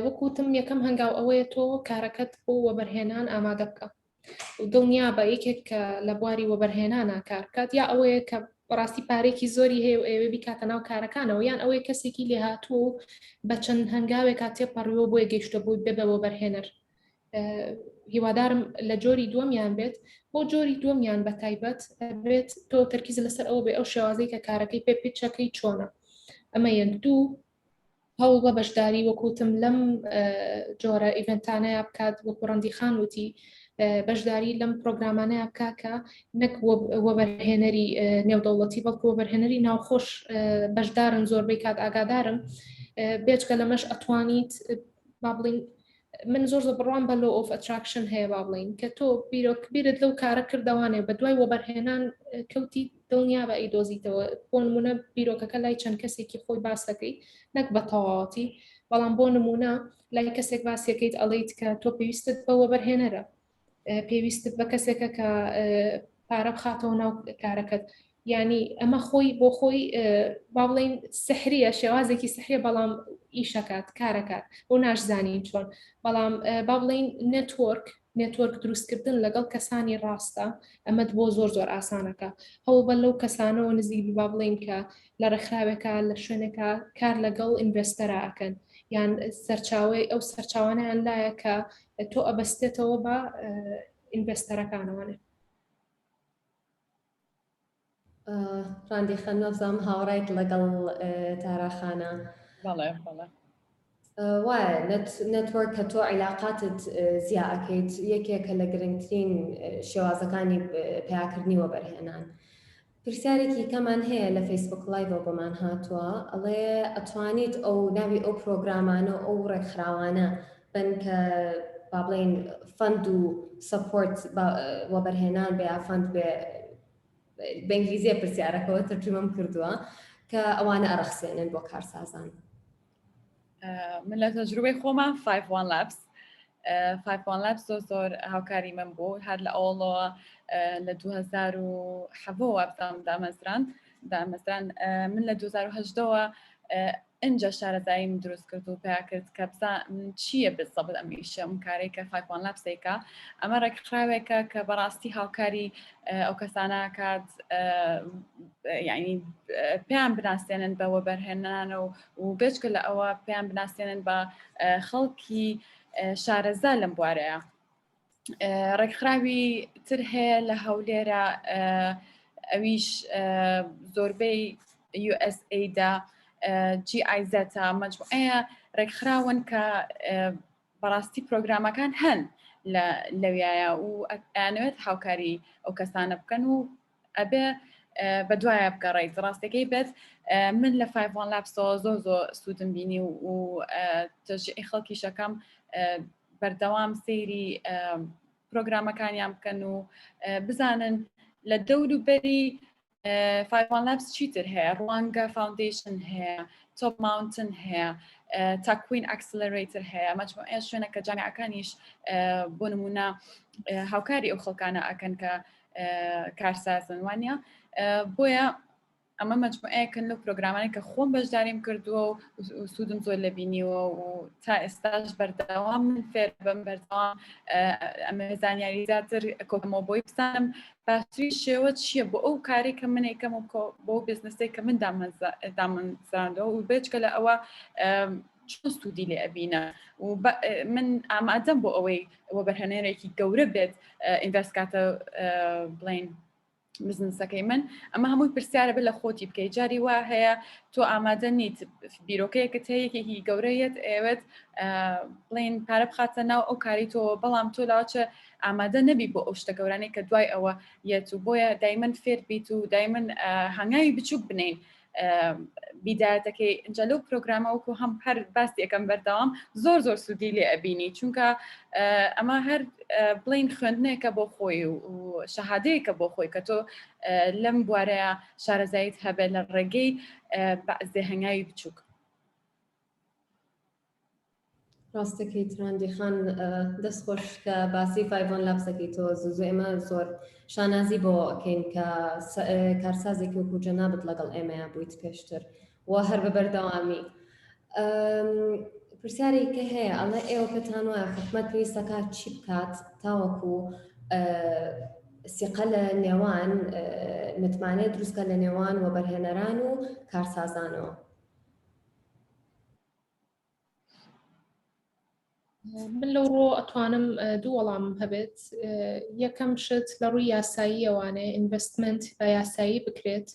وەکوتم یەکەم هەنگاو ئەوەیە تۆ کارەکەت بۆ وەبەرهێنان ئامادە بکە و دڵنیا بە یەکێک کە لە بواری وەبەرهێنانە کارکات یا ئەوەیە کە بەڕاستی پارێکی زۆری هەیە و ئێوە بیکاتە ناو کارەکانەوە یان ئەوەی کەسێکی لێ هاتوو بە چەند هەنگاوێکا تێپەڕیەوە بۆیە گەیشتە بووی بێ بە وەبەرهێنەر هیوادارم لە جۆری دووەمیان بێت بۆ جۆری دووەمیان بە تایبەت بێت تۆ تەرکیز لەسەر ئەوە بێ ئەو شێوازەی کە کارەکەی پێ پیچەکەی چۆنە ئەمە یەک دوو هەوڵ بە بەشداری وەکوتم لەم جۆرە ئیڤنتانەیە بکات وەکو ڕەندی خان وتی بەشداری لەم پرۆگرامانەیە بکاکە نەک وەبەرهێنەری نێودەوڵەتی بەڵکو وەبەرهێنەری ناوخۆش بەشدارن زۆربەی کات ئاگادارم بێچکە لەمەش ئەتوانیت با بڵین من زۆر بڕوان بە لۆ ئۆف ئەتراکشن هەیە با بڵین کە تۆ بیرت لەو کارە کردوانێ بە دوای وەبەرهێنان کەوتی دڵنیا بە ئەیدۆزیتەوە بۆ نمونە بیرۆکەکە لای چەند کەسێکی خۆی باسەکەی نەک بە تەواوەتی بەڵام بۆ نمونە لای کەسێک باسیەکەیت ئەڵێیت کە تۆ پێویستت بە وەبەرهێنەرە پێویستت بە کەسێکە کە پارە بخاتەوە ناو کارەکەت ینی ئەمە خۆی بۆ خۆی با بڵین سحریە شێوازێکی سحریە بەڵام ئیشەکات کارەکات بۆ ناشزانین چۆن بەڵام با بڵین نێتوەرک دروستکردن لەگەڵ کەسانی ڕاستە ئەمەد بۆ زۆر ئاسانەکە هەوڵ بە لەو کەسانەوە نزیک با بڵین کە لە ڕێکخراوێکە لە شوێنێکە کار لەگەڵ ئینڤێستەرە ئەکەن یان سەرچاوی ئەو سەرچاوانیان لایە کە تۆ ئەبەستێتەوە بە ئینڤێستەرەکانەوەنێ ڕاندی خەنەفزام هاوڕایت لەگەڵ تاراخانە وایە نەتوەرک کە تۆ عیلاقاتت زیاکەیت یەکێکە لە گرنگترین شێوازەکانی پیاکردنی وەبەرهێنان پرسیارێکی کەمان هەیە لە فەیسبوک لایڤەوە بەمان هاتووە ئەڵێ ئەتوانیت ئەو ناوی ئەو پرۆگرامانە ئەو ڕێکخراوانە بن کە با بڵین فەند و سەپۆرت وەبەرهێنان بە یا فەند بە ئینگلیزیە پرسیارەکەەوە تەرجمەم کردووە کە ئەوانە ئەرەخسێنن بۆ کارسازان. من لە تەجروبەی خۆمان 5-1 Labs 5-1 Labs زۆر هاوکاری من بوو هەر لە ئەوڵەوە لە 2007ەوە دامەزران من لە 2010ەوە اینجا شارەزاییم دروست کرد و پیا کرد کە بزانم چییە بزەبت ئەمیشە ئەم کارێک کە 5-1 Labsێکە ئەمە ڕێکخراوێکە کە بەڕاستی هاوکاری ئەو کەسانە کات یعنی پێیان بناسیێنن بەوە بەرهێنانە و بێچکە لە ئەوە پێیان بناسیێنن بە خەڵکی شارەزا لەم بوارەیە. ڕێکخراوی تر هەیە لە هەولێرە ئەویش زۆربەی USA GIZ مەجموعەیە ڕێکخراون کە بەڕاستی پرۆگرامەکان هەن لەویایە و ئەیانەوێت هاوکاری ئەو کەسانە بکەن و ئەبێ بە دوایە بگەڕێیت. ڕاستەکەی بێت من لە 5-1 Labs زۆر سوودم بینی و تەشجیعی خەڵکی شەکەم بەردەوام سەیری پرۆگرامەکانیان بکەن و بزانن لە دەور و بەری 5-1 Labs چیتر هەیە، ڕوانگە فاوندیشن هەیە، تۆپ ماونتن هەیە، تاکوین ئەکسلەرێتر هەیە، مەجموعە شوێنە کە جامعەکانیش بۆ نمونە هاوکاری ئەو خەڵکانە ئەکەن کە کارسازن وانە بۆیە ئەمە مەجموعەیەکن لەو پرۆگرامانەی کە خۆم بەشداریم کردووە و سوودم زۆر لە بینیوە و تا ئێستاش بەردەوام من فێر بم بەردەوام ئەمە زانیاری زیاتر کۆکەمەوە بۆی بزانم باشترین شێوە چییە بۆ ئەو کارێک کە من ئەیکەم و بۆ بزنسێک کە من دامەزراندەوە و بێچکە لە ئەوە چۆن سوودی لێ ئەبینە و من ئامادەم بۆ ئەوەی ئەوە بەرهەنێرێکی گەورە بێت ئینڤست کاتە بڵین بزنسەکەی من ئەمە هەمووی پرسیارە بە لە خۆتی بکەیت جاری وا هەیە تۆ ئامادە نیت بیرۆکەیەکت هەیەکێکی گەورەیەت ئێوێت بڵین پارە بخاتە ناو ئەو کاری تۆ بەڵام تۆ لاوچە ئامادە نەبی بۆ ئەو شتە گەورانەی کە دوای ئەوە یەت و بۆیە دایمەن فێر بیت و دایمەن هەنگاوی بچووک بنین بیدایەتەکەی ئەنجا لەو پرۆگرامە وەکو هەم هەر باسی یەکەم بەردەوام زۆر سوودی لێ ئەبینی چونکە ئەمە هەر بڵین خوێندنێکە بۆ خۆی و شەهادەیەکە بۆ خۆی کە تۆ لەم بوارەیە شارەزاییت هەبێت لە ڕێگەی بەعزێ هەنگاوی بچووک. ڕاستەکەی تراندی خان دەستخۆش کە باسی 5-1 Labsەکەی تۆ زوو ئێمە زۆر شانازی بۆ ئەکەین کە کارسازێکی وەکو جەنابەت لەگەڵ ئێمەیە بوویت پێشتر و هەر بە بەردەوامی. پرسیارێکە هەیە ئەڵێ ئێوە پێتان وایە حکومەت پێویستەکە چی بکات تاوەکو سیقە لە نێوان متمانەیە دروستکە لە نێوان و بەرهێنەران و کارسازانەوە. من لەو ڕۆ ئەتوانم دوو وەڵامم هەبێت. یەکەم شت لە ڕووی یاسایی ئەوانەیە ئینڤستمنت بە یاسایی بکرێت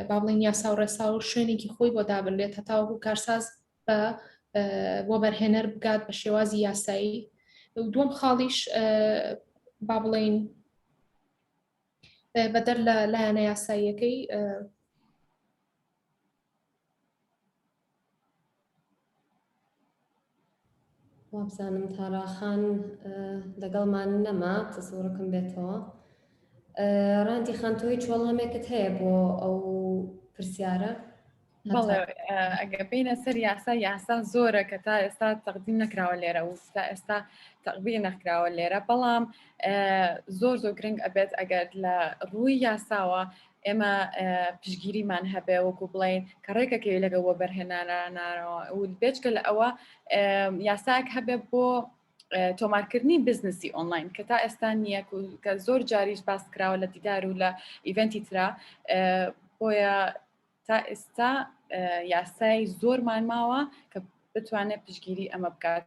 با بڵین یاسا و ڕێسا و شوێنێکی خۆی بۆ دابرێت هەتاوەکو کارساز بۆ بەرهێنەر بگات بە شێوازی یاسایی. دووەم خاڵیش با بڵین بەدەر لە لایەنە یاساییەکەی وابزانم تاراخان لەگەڵمان نەما تەسەوڕەکەم بێتەوە. ڕاندی خان تۆی چۆڵەمێکت هەیە بۆ ئەو پرسیارە؟ بەڵێ ئەگە بینە سەر یاسا زۆرە کە تا ئێستا تەقدیم نەکراوە لێرە و تا ئێستا تەقبیل نەکراوە لێرە بەڵام زۆر گرنگ ئەبێت ئەگەر لە ڕووی یاساوە ئێمە پشگیریمان هەبێ وەکو بڵین کە ڕێکەکەوی لەگەوە بەرهێنانەوە و بێچکە لە ئەوە یاساک هەبێ بۆ تۆمارکردنی بزنسی ئۆنلاین کە تا ئێستا نییە کە زۆر جاریش باس کراوە لە دیدار و لە ئیڤنتی ترا بۆیە تا ئێستا یاسای زۆرمان ماوە کە بتوانێت پشگیری ئەمە بکات.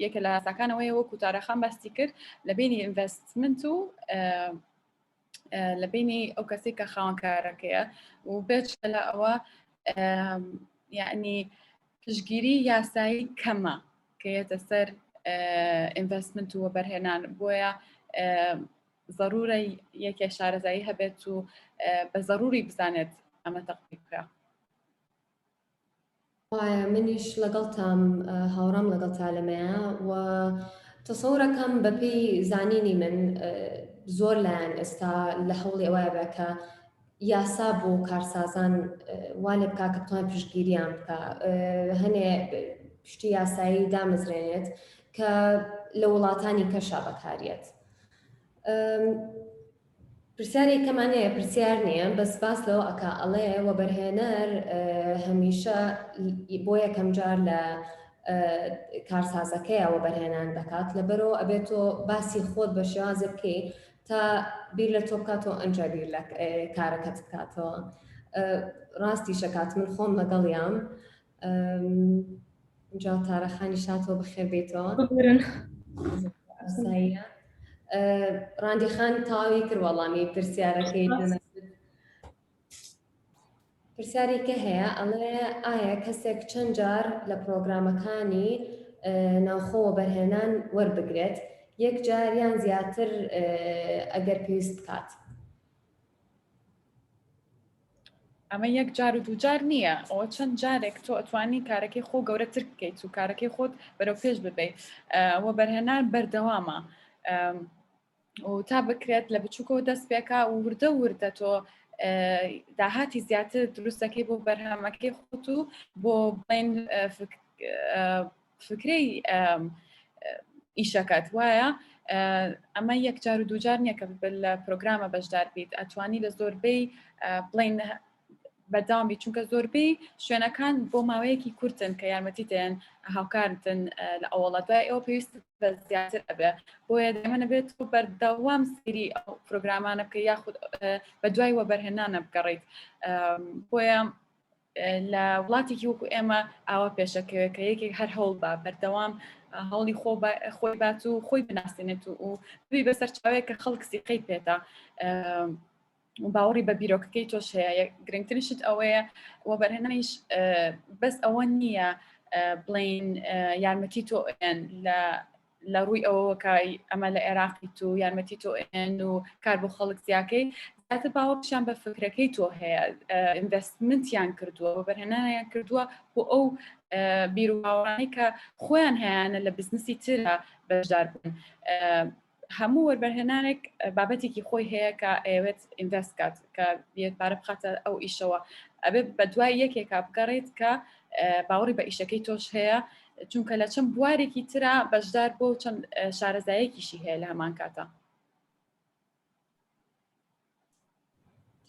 یەکە لە یاساکانەوەی وەکو تارەخان باستی کرد لە بینی ئینڤستمنت و لە بینی ئەو کەسی کە خاوەنکارەکەیە و بێچکە لە ئەوە یعنی پشگیری یاسایی کەمە کە یێتە سەر ئینڤستمنت و بەرهێنان بۆیە ضرورە یەکێ شارەزایی هەبێت و بە ضروری بزانێت ئەمە تەقبیل بکرا. منیش لەگەڵتام هاوڕام لەگەڵ تالەمەیە و تەسەوڕەکەم بەپێی زانینی من زۆر لایەن ئێستا لە هەوڵی ئەوەیە بێ کە یاسا بۆ کارسازان وا لێ بکا کە بتوان پشتگیریان بکە هەنێ پشتی یاسایی دامەزرێنێت کە لە وڵاتانی کەشا بەکارێت. پرسیاری کەمانەیە پرسیار نییە بەس باس لەوە ئەکا ئەڵێ وەبەرهێنەر هەمیشە بۆ یەکەم جار لە کارسازەکەیە وەبەرهێنان دەکات لەبەرەوە ئەبێتۆ باسی خۆت بە شێوازە بکەی تا بیر لە تۆ بکاتەوە ئەنجا بیر لە کارەکەت بکاتەوە. ڕاستی شەکات من خۆم لەگەڵیام جا تارەخانی شاتەوە بەخێر بێتەوە ئاساییە. ڕاندیخان تاوی کرد وەڵامی پرسیارەکەی پرسیارێکە هەیە ئەڵێ ئایا کەسێک چەند جار لە پرۆگرامەکانی ناوخۆ وەبەرهێنان وەربگرێت یەک جار یان زیاتر ئەگەر پێویست بکات. ئەمە یەک جار و دوو جار نییە ئەوە چەند جارێک تۆ ئەتوانی کارەکەی خۆ گەورەتر بکەیت و کارەکەی خۆت بەرەو پێش ببێت. وەبەرهێنان بەردەوامە و تا بکرێت لە بچووکەوە دەست پێکا و وردە تۆ داهاتی زیاتر دروستەکەی بۆ بەرهەمەکەی خۆت و بۆ بڵێن فکرەی ئیشەکەت وایە. ئەمە یەک جار و دوو جار نییە کە لە پرۆگرامە بەشدار بیت ئەتوانی لە زۆربەی بڵێن بەرداوامی چونکە زۆربەی شوێنەکان بۆ ماوەیەکی کورتن کە یارمەتی دێن هاوکارتن لە ئەوڵە دوای ئەوە پێویست بە زیاتر ئەبێ بۆیە دەمەنە بێت بەردەوام سری ئەو پرۆگرامانە بکە یاخود بە دوای وەبەرهێنانە بگەڕیت. بۆیە لە وڵاتێکی وەکو ئێمە ئاوا پێشەکەوێت کە یەکێک هەر هەوڵ بە بەردەوام هەوڵی خۆی بات و خۆی بناسیێنێت و بی بەسەر چاوەیە کە خەڵک سیقەی پێێتە باوەڕی بە بیرۆکەکەی تۆش هەیە. گرنگترشت ئەوەیە وەبەرهێنانیش بەس ئەوە نییە بڵین یارمەتی تۆ لە ڕووی ئەوە کە ئەمە لە عێراقی تو یارمەتی تۆ و کار بۆ خەڵک زیاکەی زیاتر باوەڕشیان بە فکرەکەی تۆ هەیە ئینڤستمنتیان کردووە وەبەرهێنانیان کردووە بۆ ئەو بیر و باوەڕانەی کە خۆیان هەیەە لە بزنسی ترە بەشدار بوون. هەموو وەربەرهێنانێک بابەتێکی خۆی هەیە کە ئەوێت ئینڤست کات کە بێت پارە بخاتە ئەو ئیشەوە ئەبێت بە دوای یەکێکا بگەڕێت کە باوەڕی بە ئیشەکەی تۆش هەیە چونکە لە چەند بوارێکی ترا بەشدار بۆ چەند شارەزایەکیشی هەیە لە هەمان کاتە.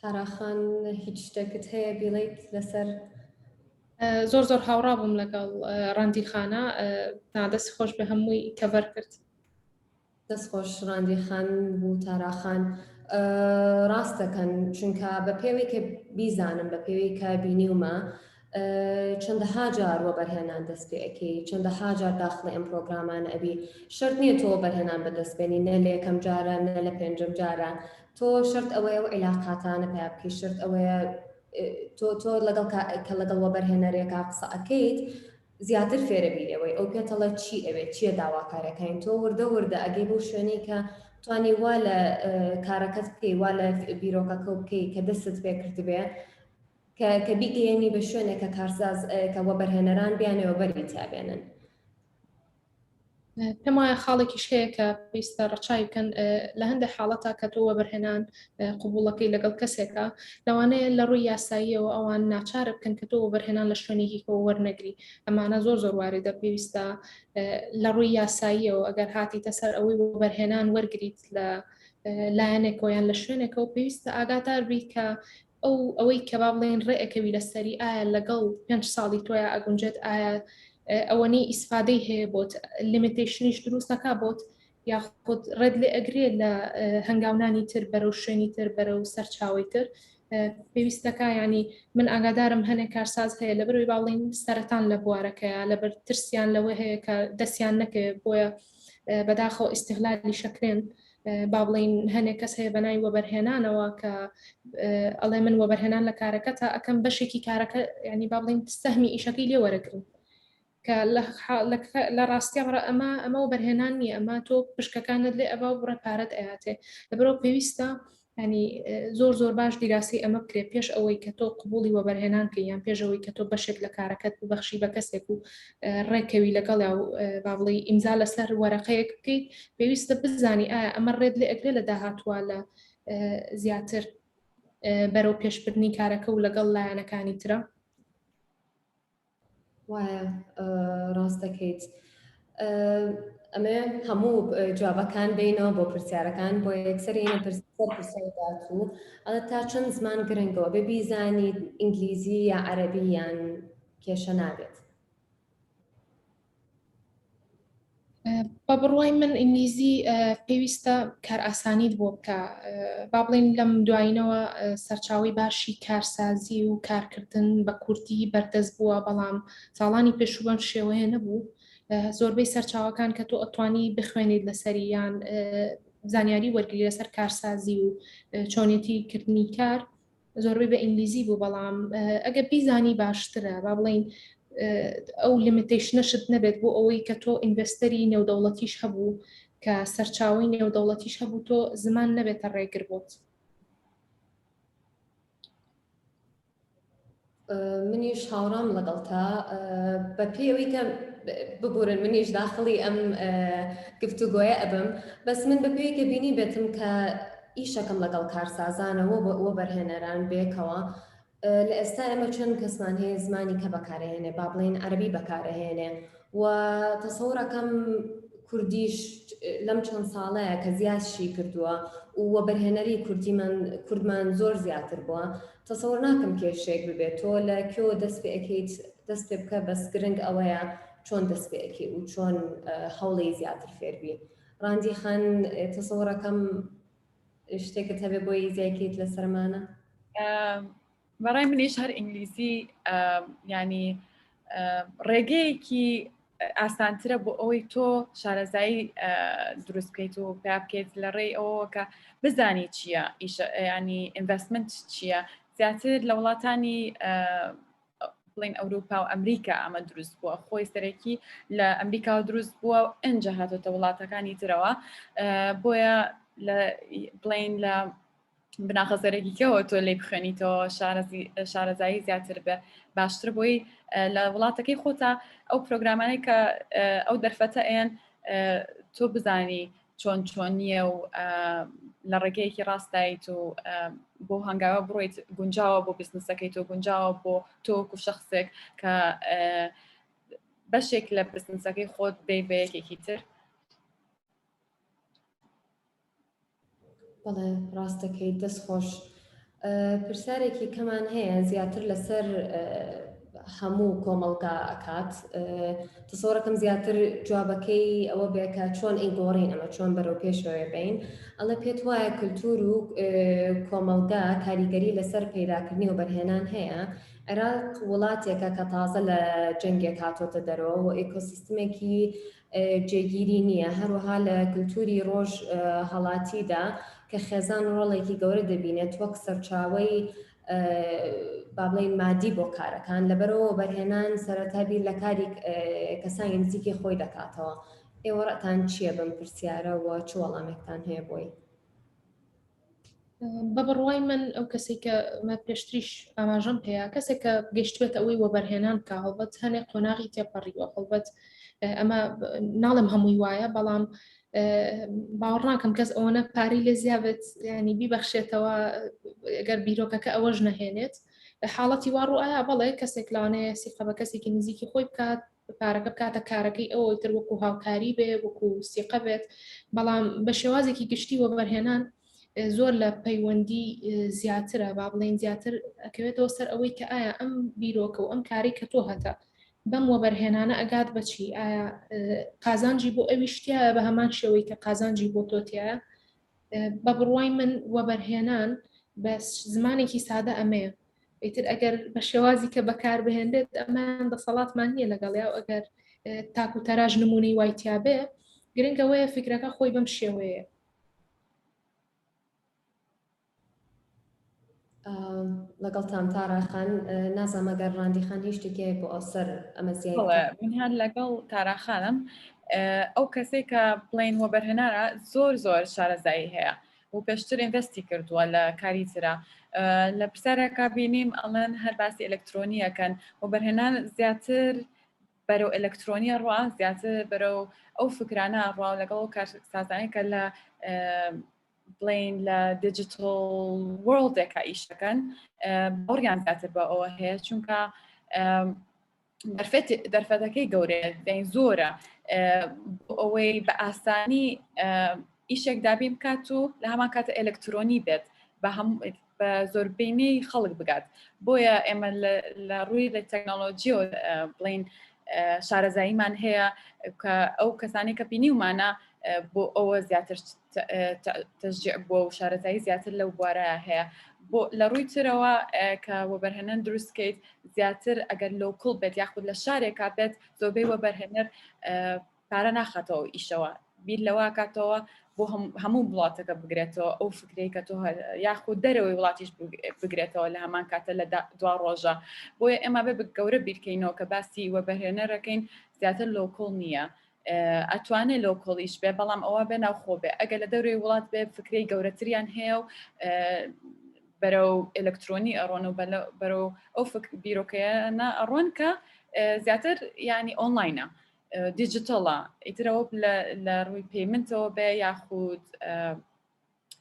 تاراخان هیچ شتێکت هەیە بیڵیت لەسەر؟ زۆر هاوڕا بووم لەگەڵ ڕاندیخانە دەست خۆش بە هەمووی کەڤەر کرد. دەستخۆش ڕاندیخان بوو تاراخان ڕاست دەکەن چونکە بە پێوەی کە بیزانم بە پێوەی کە بینیومە چەندەها جار وەبەرهێنان دەست پێەکەی چەندەها جار داخڵی ئەم پرۆگرامانە ئەبی شەرت نییە تۆ وەبەرهێنان بەدەستبێنی نە لە یەکەم جارە نە لە پێنجەم جارە تۆ شەرت ئەوەیە و عیلاقاتانە پێ بکەی شەرت ئەوەیە تۆ لەگەڵ کە لەگەڵ وەبەرهێنەرێکا قسە ئەەکەیت زیاتر فێرە بیرەوەی ئەو پێتەڵە چی ئەوێت چیە داواکارەکەین تۆ وردە ئەگەی بۆ شوێنەی کە توانی وا لە کارەکەت بکەی وا لە بیرۆکەکە بکەی کە دەستت پێ کردبێ کە بیگەیەنی بە شوێنێک کە کارساز کە وەبەرهێنەران بیانەوە بەری تابێنن. پێم وایە خاڵێکیش هەیە کە پێویستە ڕەچاوی بکەن لە هەندێک حاڵەتە کە تۆ وەبەرهێنان قبوڵەکەی لەگەڵ کەسێکە لەوانەیە لە ڕووی یاساییەوە ئەوان ناچارە بکەن کە تۆ وەبەرهێنان لە شوێنێکی کە وەرنەگری ئەمانە زۆر واردە پێویستە لە ڕووی یاساییەوە ئەگەر هاتیتە سەر ئەوەی وەبەرهێنان وەرگریت لە لایەنێکەوە یان لە شوێنێکەوە پێویستە ئاگادار بیت کە ئەوەی کە با بڵێن ڕێئەکەوی لەسەری ئایا لەگەڵ 5 ساڵی تۆیە ئەگونجێت ئایا ئەوەنەی ئیسفادەی هەیە بۆت لیمیتیشنیش دروستەکە بۆت یاخود ڕێت لێ ئەگرێت لە هەنگاونانی تر بەرەو شوێنی تر بەرەو سەرچاوی تر پێویستەکە ینی من ئاگادارم هەنێک کارساز هەیە لە بەروی باڵین سەرەتان لە بوارەکەیە لەبەر ترسیان لەوە هەیە کە دەستیان نەکەوێت بۆیە بەداخەوە ئیستیغلالی شەکرێن با بڵین هەنێک کەس هەیە بەناوی وەبەرهێنانەوە کە ئەڵێ من وەبەرهێنان لە کارەکە تا ئەەکەم بەشێکی کارەکە ینی با بڵین سەهمی ئیشەکەی لێ وەرەگرن کە لە ڕاستیاڕە ئەمە وەبەرهێنان نییە ئەمە تۆ پشکەکانت لێ ئەبا بڕە پارەت ئااتێ لەبەرەوە پێویستە ینی زۆر باش دیراسی ئەمە بکرێت پێش ئەوەی کە تۆ قبولی وەبەرهێنان کە یان پێشەوەی کە تۆ بەشێک لە کارەکەت ببەخشی بە کەسێک و ڕێکەوی لەگەڵ با بڵێ ئیمزا لەسەر وەرەقەیەک بکەیت پێویستە بزانی ئایا ئەمە ڕێت لێ ئەگرێت لە داهاتوە لە زیاتر بەرەو پێشبردنی کارەکە و لەگەڵ لایەنەکانی ترە؟ وایە ڕاست دەکەیت. ئەمە هەموو جوابەکان بینەوە بۆ پرسیارەکان بۆ یەکسەرینە پرسیارات و ئەڵە تا چەند زمان گرنگەوە بێ بیزانی ئینگلیزی یا عەرەبی یان کێشە نابێت. بە بڕوای من ئینگلیزی پێویستە کار ئاسانیت بۆ بکە. با بڵێن لەم دوایینەوە سەرچاوی باشی کارسازی و کارکردن بە کوردی بەردەست بووە، بەڵام ساڵانی پێشوو بەم شێوەیە نەبوو. زۆربەی سەرچاوەکان کە تۆ ئەتوانی بخوێنیت لەسەری یان زانیاری وەرگری لەسەر کارسازی و چۆنێتی کردنی کار زۆربەی بە ئینگلیزی بوو، بەڵام ئەگە بیزانی باشترە با بڵێن ئەو لیمیتیشنەشت نەبێت بۆ ئەوەی کە تۆ ئینڤستەری نێودەوڵەتیش هەبوو کە سەرچاوی نێودەوڵەتیش هەبوو تۆ زمان نەبێتە ڕێگر بۆت. منیش هاوڕام لەگەڵتا بە پێوەی کە ببورن منیش داخڵی ئەم گفتوگۆیە ئەبم، بەس من بە پێوەی کە بینی بێتم کە ئیشەکەم لەگەڵ کارسازانەوە بۆ ئەوە بەرهێنەران بێکەوە لە ئێستا ئێمە چەند کەسمان هەیە زمانی کە بەکارهێنێ با بڵێن عەرەبی بەکارهێنێ و تەسەوڕەکەم کوردیش لەم چەند ساڵەیە کە زیادشی کردووە و بەرهێنەری کوردمان زۆر زیاتر بووە. تەسەوڕ ناکەم کێشێک ببێت تۆ لە کێ دەست پێ ئەەکەیت دەست پێ بکە بەس گرنگ ئەوەیە چۆن دەست پێ ئەەکەی و چۆن هەوڵی زیاتر فێربی. ڕاندی خان تەسەوڕەکەم شتێکت هەبێ بۆی زیاکەیت لە سەرمانە؟ بەڕای منیش هەر ئینگلیزی ینی ڕێگەیەکی ئاسانترە بۆ ئەوەی تۆ شارەزایی دروست بکەیت و پێ بکەیت لە ڕێی ئەوە کە بزانی چییە ینی ئینڤستمنت چییە. زیاتر لە وڵاتانی بڵین ئەوروپا و ئەمریکا ئەمە دروست بووە، خۆی سەرەکی لە ئەمریکا دروست بووە و ئەنجە هاتۆتە وڵاتەکانی ترەوە، بۆیە بڵین لە بناخەزەرێکیکەوە تۆ لێ بخوێنیتەوە شارەزایی زیاتر بە باشتر بۆی لە وڵاتەکەی خۆتا ئەو پرۆگرامانەی کە ئەو دەرفەتە ئێن تۆ بزانی چۆن نییە و لە ڕێگەیەکی ڕاستایت و بۆ هەنگاوە بڕۆیت گونجاوە بۆ بیزنسەکەی تۆ گونجاوە بۆ تۆکو شخصێک کە بەشێک لە بیزنسەکەی خۆت دەی بە یەکێکی تر. بەڵێ ڕاستەکەی دەست خۆش. پرسیارێکی کەمان هەیە زیاتر لەسەر هەموو کۆمەڵگا ئەکات. تەسەوڕەکەم زیاتر جوابەکەی ئەوە بێکە چۆن ئەیگۆڕین ئەمە چۆن بەرەو پێشەوە بین. ئەڵە پێت وایە کولتور و کۆمەڵگا کاریگەری لەسەر پەیداکردنی و بەرهێنان هەیە. عێراق وڵاتێکە کە تازە لە جەنگێک هاتۆتە دەرەوە و ئێکۆسیستمێکی جێگیری نییە، هەروەها لە کولتوری ڕۆژ هەڵاتیدا کە خێزان ڕۆڵێکی گەورە دەبینێت وەک سەرچاوەی با بڵێن مادی بۆ کارەکان، لەبەرەوە بەرهێنان سەرەتابیر لە کاری کەسانی نزیکی خۆی دەکاتەوە. ئێوە ڕەتان چییە بم پرسیارە و چ وەڵامێکتان هەیە بۆی؟ بە بڕوای من ئەو کەسێک کە مە پێشتریش ئاماژەم هەیە کەسێک کە گەشتوێت ئەوەی وە بەرهێنان کە هەڵبەت هەنێک قۆناغی تێپەڕیوە، هەڵبەت ئەمە ناڵم هەمووی وایە، بەڵام باوەڕ ناکەم کەس ئەوەنە پارەی لێ زیابێت ینی بیبەخشێتەوە ئەگەر بیرۆکەکە ئەوەش نەهێنێت. حاڵەتی وا ڕوئایە بەڵێ کەسێک لەوانەیە سیقە بە کەسێکی نزیکی خۆی بکات پارەکە بکاتە کارەکەی ئەوە تر وەکو هاوکاری بێ وەکو سیقە بێت، بەڵام بە شێوازێکی گشتی وە بەرهێنان زۆر لە پەیوەندی زیاترە با بڵێن زیاتر ئەکەوێتەوە سەر ئەوەی کە ئایا ئەم بیرۆکە و ئەم کاری کە تۆ هەتا بەم وە بەرهێنانە ئەگات بەچی، ئایا قازانجی بۆ ئەوی شتیە بە هەمان شێوەی کە قازانجی بۆ تۆتیە. بە بڕوای من وە بەرهێنان بە زمانێکی سادە ئەمەیە، ئیتر ئەگەر بە شێوازی کە بەکار بهێنرێت ئەمان دەسەڵاتمان نییە لەگەڵیا و ئەگەر تاک و تەراژ نمونەی وایتیابێ گرنگەوەیە فکرەکە خۆی بەم شێوەیە. لەگەڵتان تاراخان نازانم ئەگەر ڕاندی خان هیچ شتێکی بۆ ئەسەر ئەمە زیاد من هەر لەگەڵ تاراخانم ئەو کەسێک کە بڵین وە بەرهێنارە زۆر شارەزایی هەیە و پێشتر ئینڤستی کردووە لە کاری ترە. لە پرسیارێکا بینیم ئەڵێن هەر باسی ئەلکترۆنیەکەن و بەرهێنان زیاتر بەرەو ئەلکترۆنیە ڕوا، زیاتر بەرەو ئەو فکرانە ڕوا لەگەڵ کارسازانەی کە لە بڵین لە دیجیتال وۆرڵدێکە ئیشەکەن باوریان زیاتر بە ئەوە هەیە چونکە دەرفەتەکەی گەورەیە دەین زۆرە ئەوەی بە ئاسانی ئیشێک دابێ بکات و لە هەمان کاتە ئەلکترۆنی بێت بە زۆربینەی خەڵک بگات بۆیە ئێمە لە ڕووی لە تەکنۆلۆژی و بڵین شارەزاییمان هەیە کە ئەو کەسانی کە بینیومانە بۆ ئەوە زیاتر تەشجیع بۆ و شارەزایی زیاتر لەو بوارەیە هەیە بۆ لە ڕووی ترەوە کە وەبەرهێنەر دروستکەیت زیاتر ئەگەر لۆکڵ بێت یاخود لە شارێکا بێت زۆربەی وەبەرهێنەر پارە ناخاتەوە ئیشەوە بیر لەوە کاتەوە بۆ هەموو وڵاتەکە بگرێتەوە ئەو فکرەی کە تۆ یاخود دەرەوەی وڵاتیش بگرێتەوە لە هەمان کاتە لە دوا ڕۆژە بۆیە ئێمە بێ گەورە بیرکەینەوە کە باسی وەبەرهێنەرەکەین زیاتر لۆکڵ نییە ئەتوانێت لۆکۆڵیش بێ بەڵام ئەوە بێ ناوخۆ بێ ئەگەر لە دەوری وڵات بێ فکرەی گەورەتریان هەیە و بەرەو ئلکترۆنی ئەڕۆن و بەرەو ئەو بیرۆکەیانە ئەڕۆن کە زیاتر ینی ئۆنلاینە دیجیتەڵە ئیترەوە لە ڕووی پیمنتەوە بێ یاخود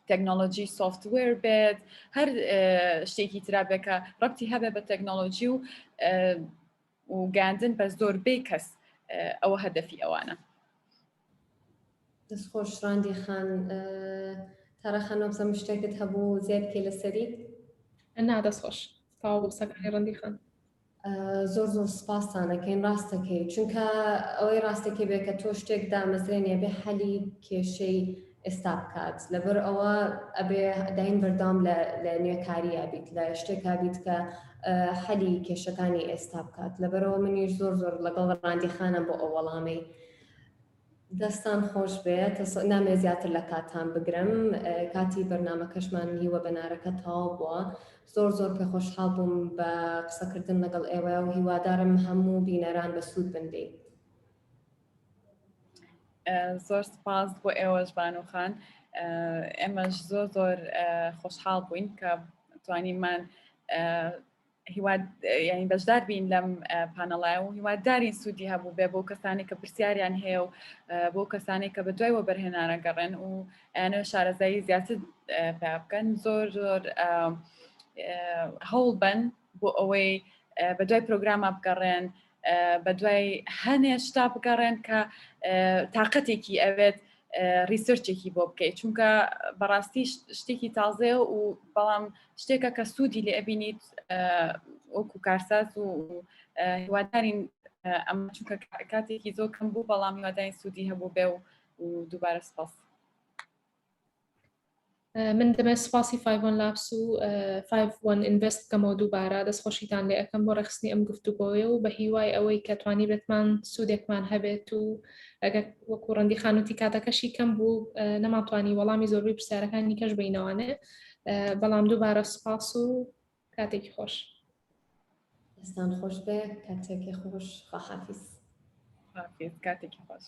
تەکنۆلۆژی سوفتوێر بێت هەر شتێکی ترا بێکە ڕەبتی هەبێ بە تەکنۆلۆژی و گاندن بە زۆربەی کەس ئەوە هەدەفی ئەوانە. دەستخۆش ڕاندی خان تاڕەخانەوە بزەم شتێکت هەبوو زێ بکەی لەسەری؟ نا دەستخۆش تاوا سەکانی ڕەندی خان. زۆر سپاسانەکەین ڕاستەکەی چونکە ئەوەی ڕاستەکەی بێ کە تۆ شتێک دامەزرێنێ بێ حەلی کێشەی ئێستا بکات لەبەر ئەوە ئەبێ داین بەردام لە نوێکاریە بیت لە شتێکا بیت کە حەلی کێشەکانی ئێستا بکات لەبەرەوە منیش زۆر لەگەڵ ڕاندی خانە بۆ ئەو وەڵامەی دەستان خۆش بێت نامێ زیاتر لە کاتان بگرم کاتی بەرنامەکەشمان هیوە بەنارەکە تەواو بووە زۆر پێخۆشحاڵ بووم بە قسەکردن لەگەڵ ئێوە و هیوادارم هەموو بینەران بە سوود بندەی. زۆر سپاس بۆ ئێوەش بانوخان ئێمەش زۆر خۆشحاڵ بووین کە توانیمان ینی بەشدار بین لەم پانەڵایە و هیوادارین سوودی هەبوو بێ بۆ کەسانی کە پرسیاریان هەیە و بۆ کەسانی کە بە دوای وەبەرهێنانە گەڕێن و یانە شارەزایی زیاتر پێ بکەن زۆر هەوڵ بن بۆ ئەوەی بە دوای پرۆگرامە بگەڕێن بە دوای هەنێ شتا بگەڕێن کە تااقەتێکی ئەوێت ریسرچێکی بۆ بکەیت چونکە بەڕاستی شتێکی تازەیە و بەڵام شتێکە کە سوودی لێ ئەبینیت وەکو کارساز و هیوادارین ئەمە چونکە کاتێکی زۆر کەم بوو بەڵام هیوادارین سوودی هەبوو بێ و دووبارە سپاس. من دەمە سپاسی 5 لابس و 5 ئینڤست بکەمەوە دووبارە دەستخۆشیتان لێ ئەەکەم بۆ ڕێخستنی ئەم گفتوگۆیە و بە هیوای ئەوەی کە توانی بێتمان سوودێکمان هەبێت و ئەگەر وەکو ڕەندی خانوتی کاتەکەشی کەم بوو نەماتوانی وەڵامی زۆربەی پرسیارەکانی کەش بینەوانێ بەڵام دووبارە سپاس و کاتێکی خۆش. دەستان خۆش بێ کاتێکی خۆش خواحافیز. کاتێکی خۆش.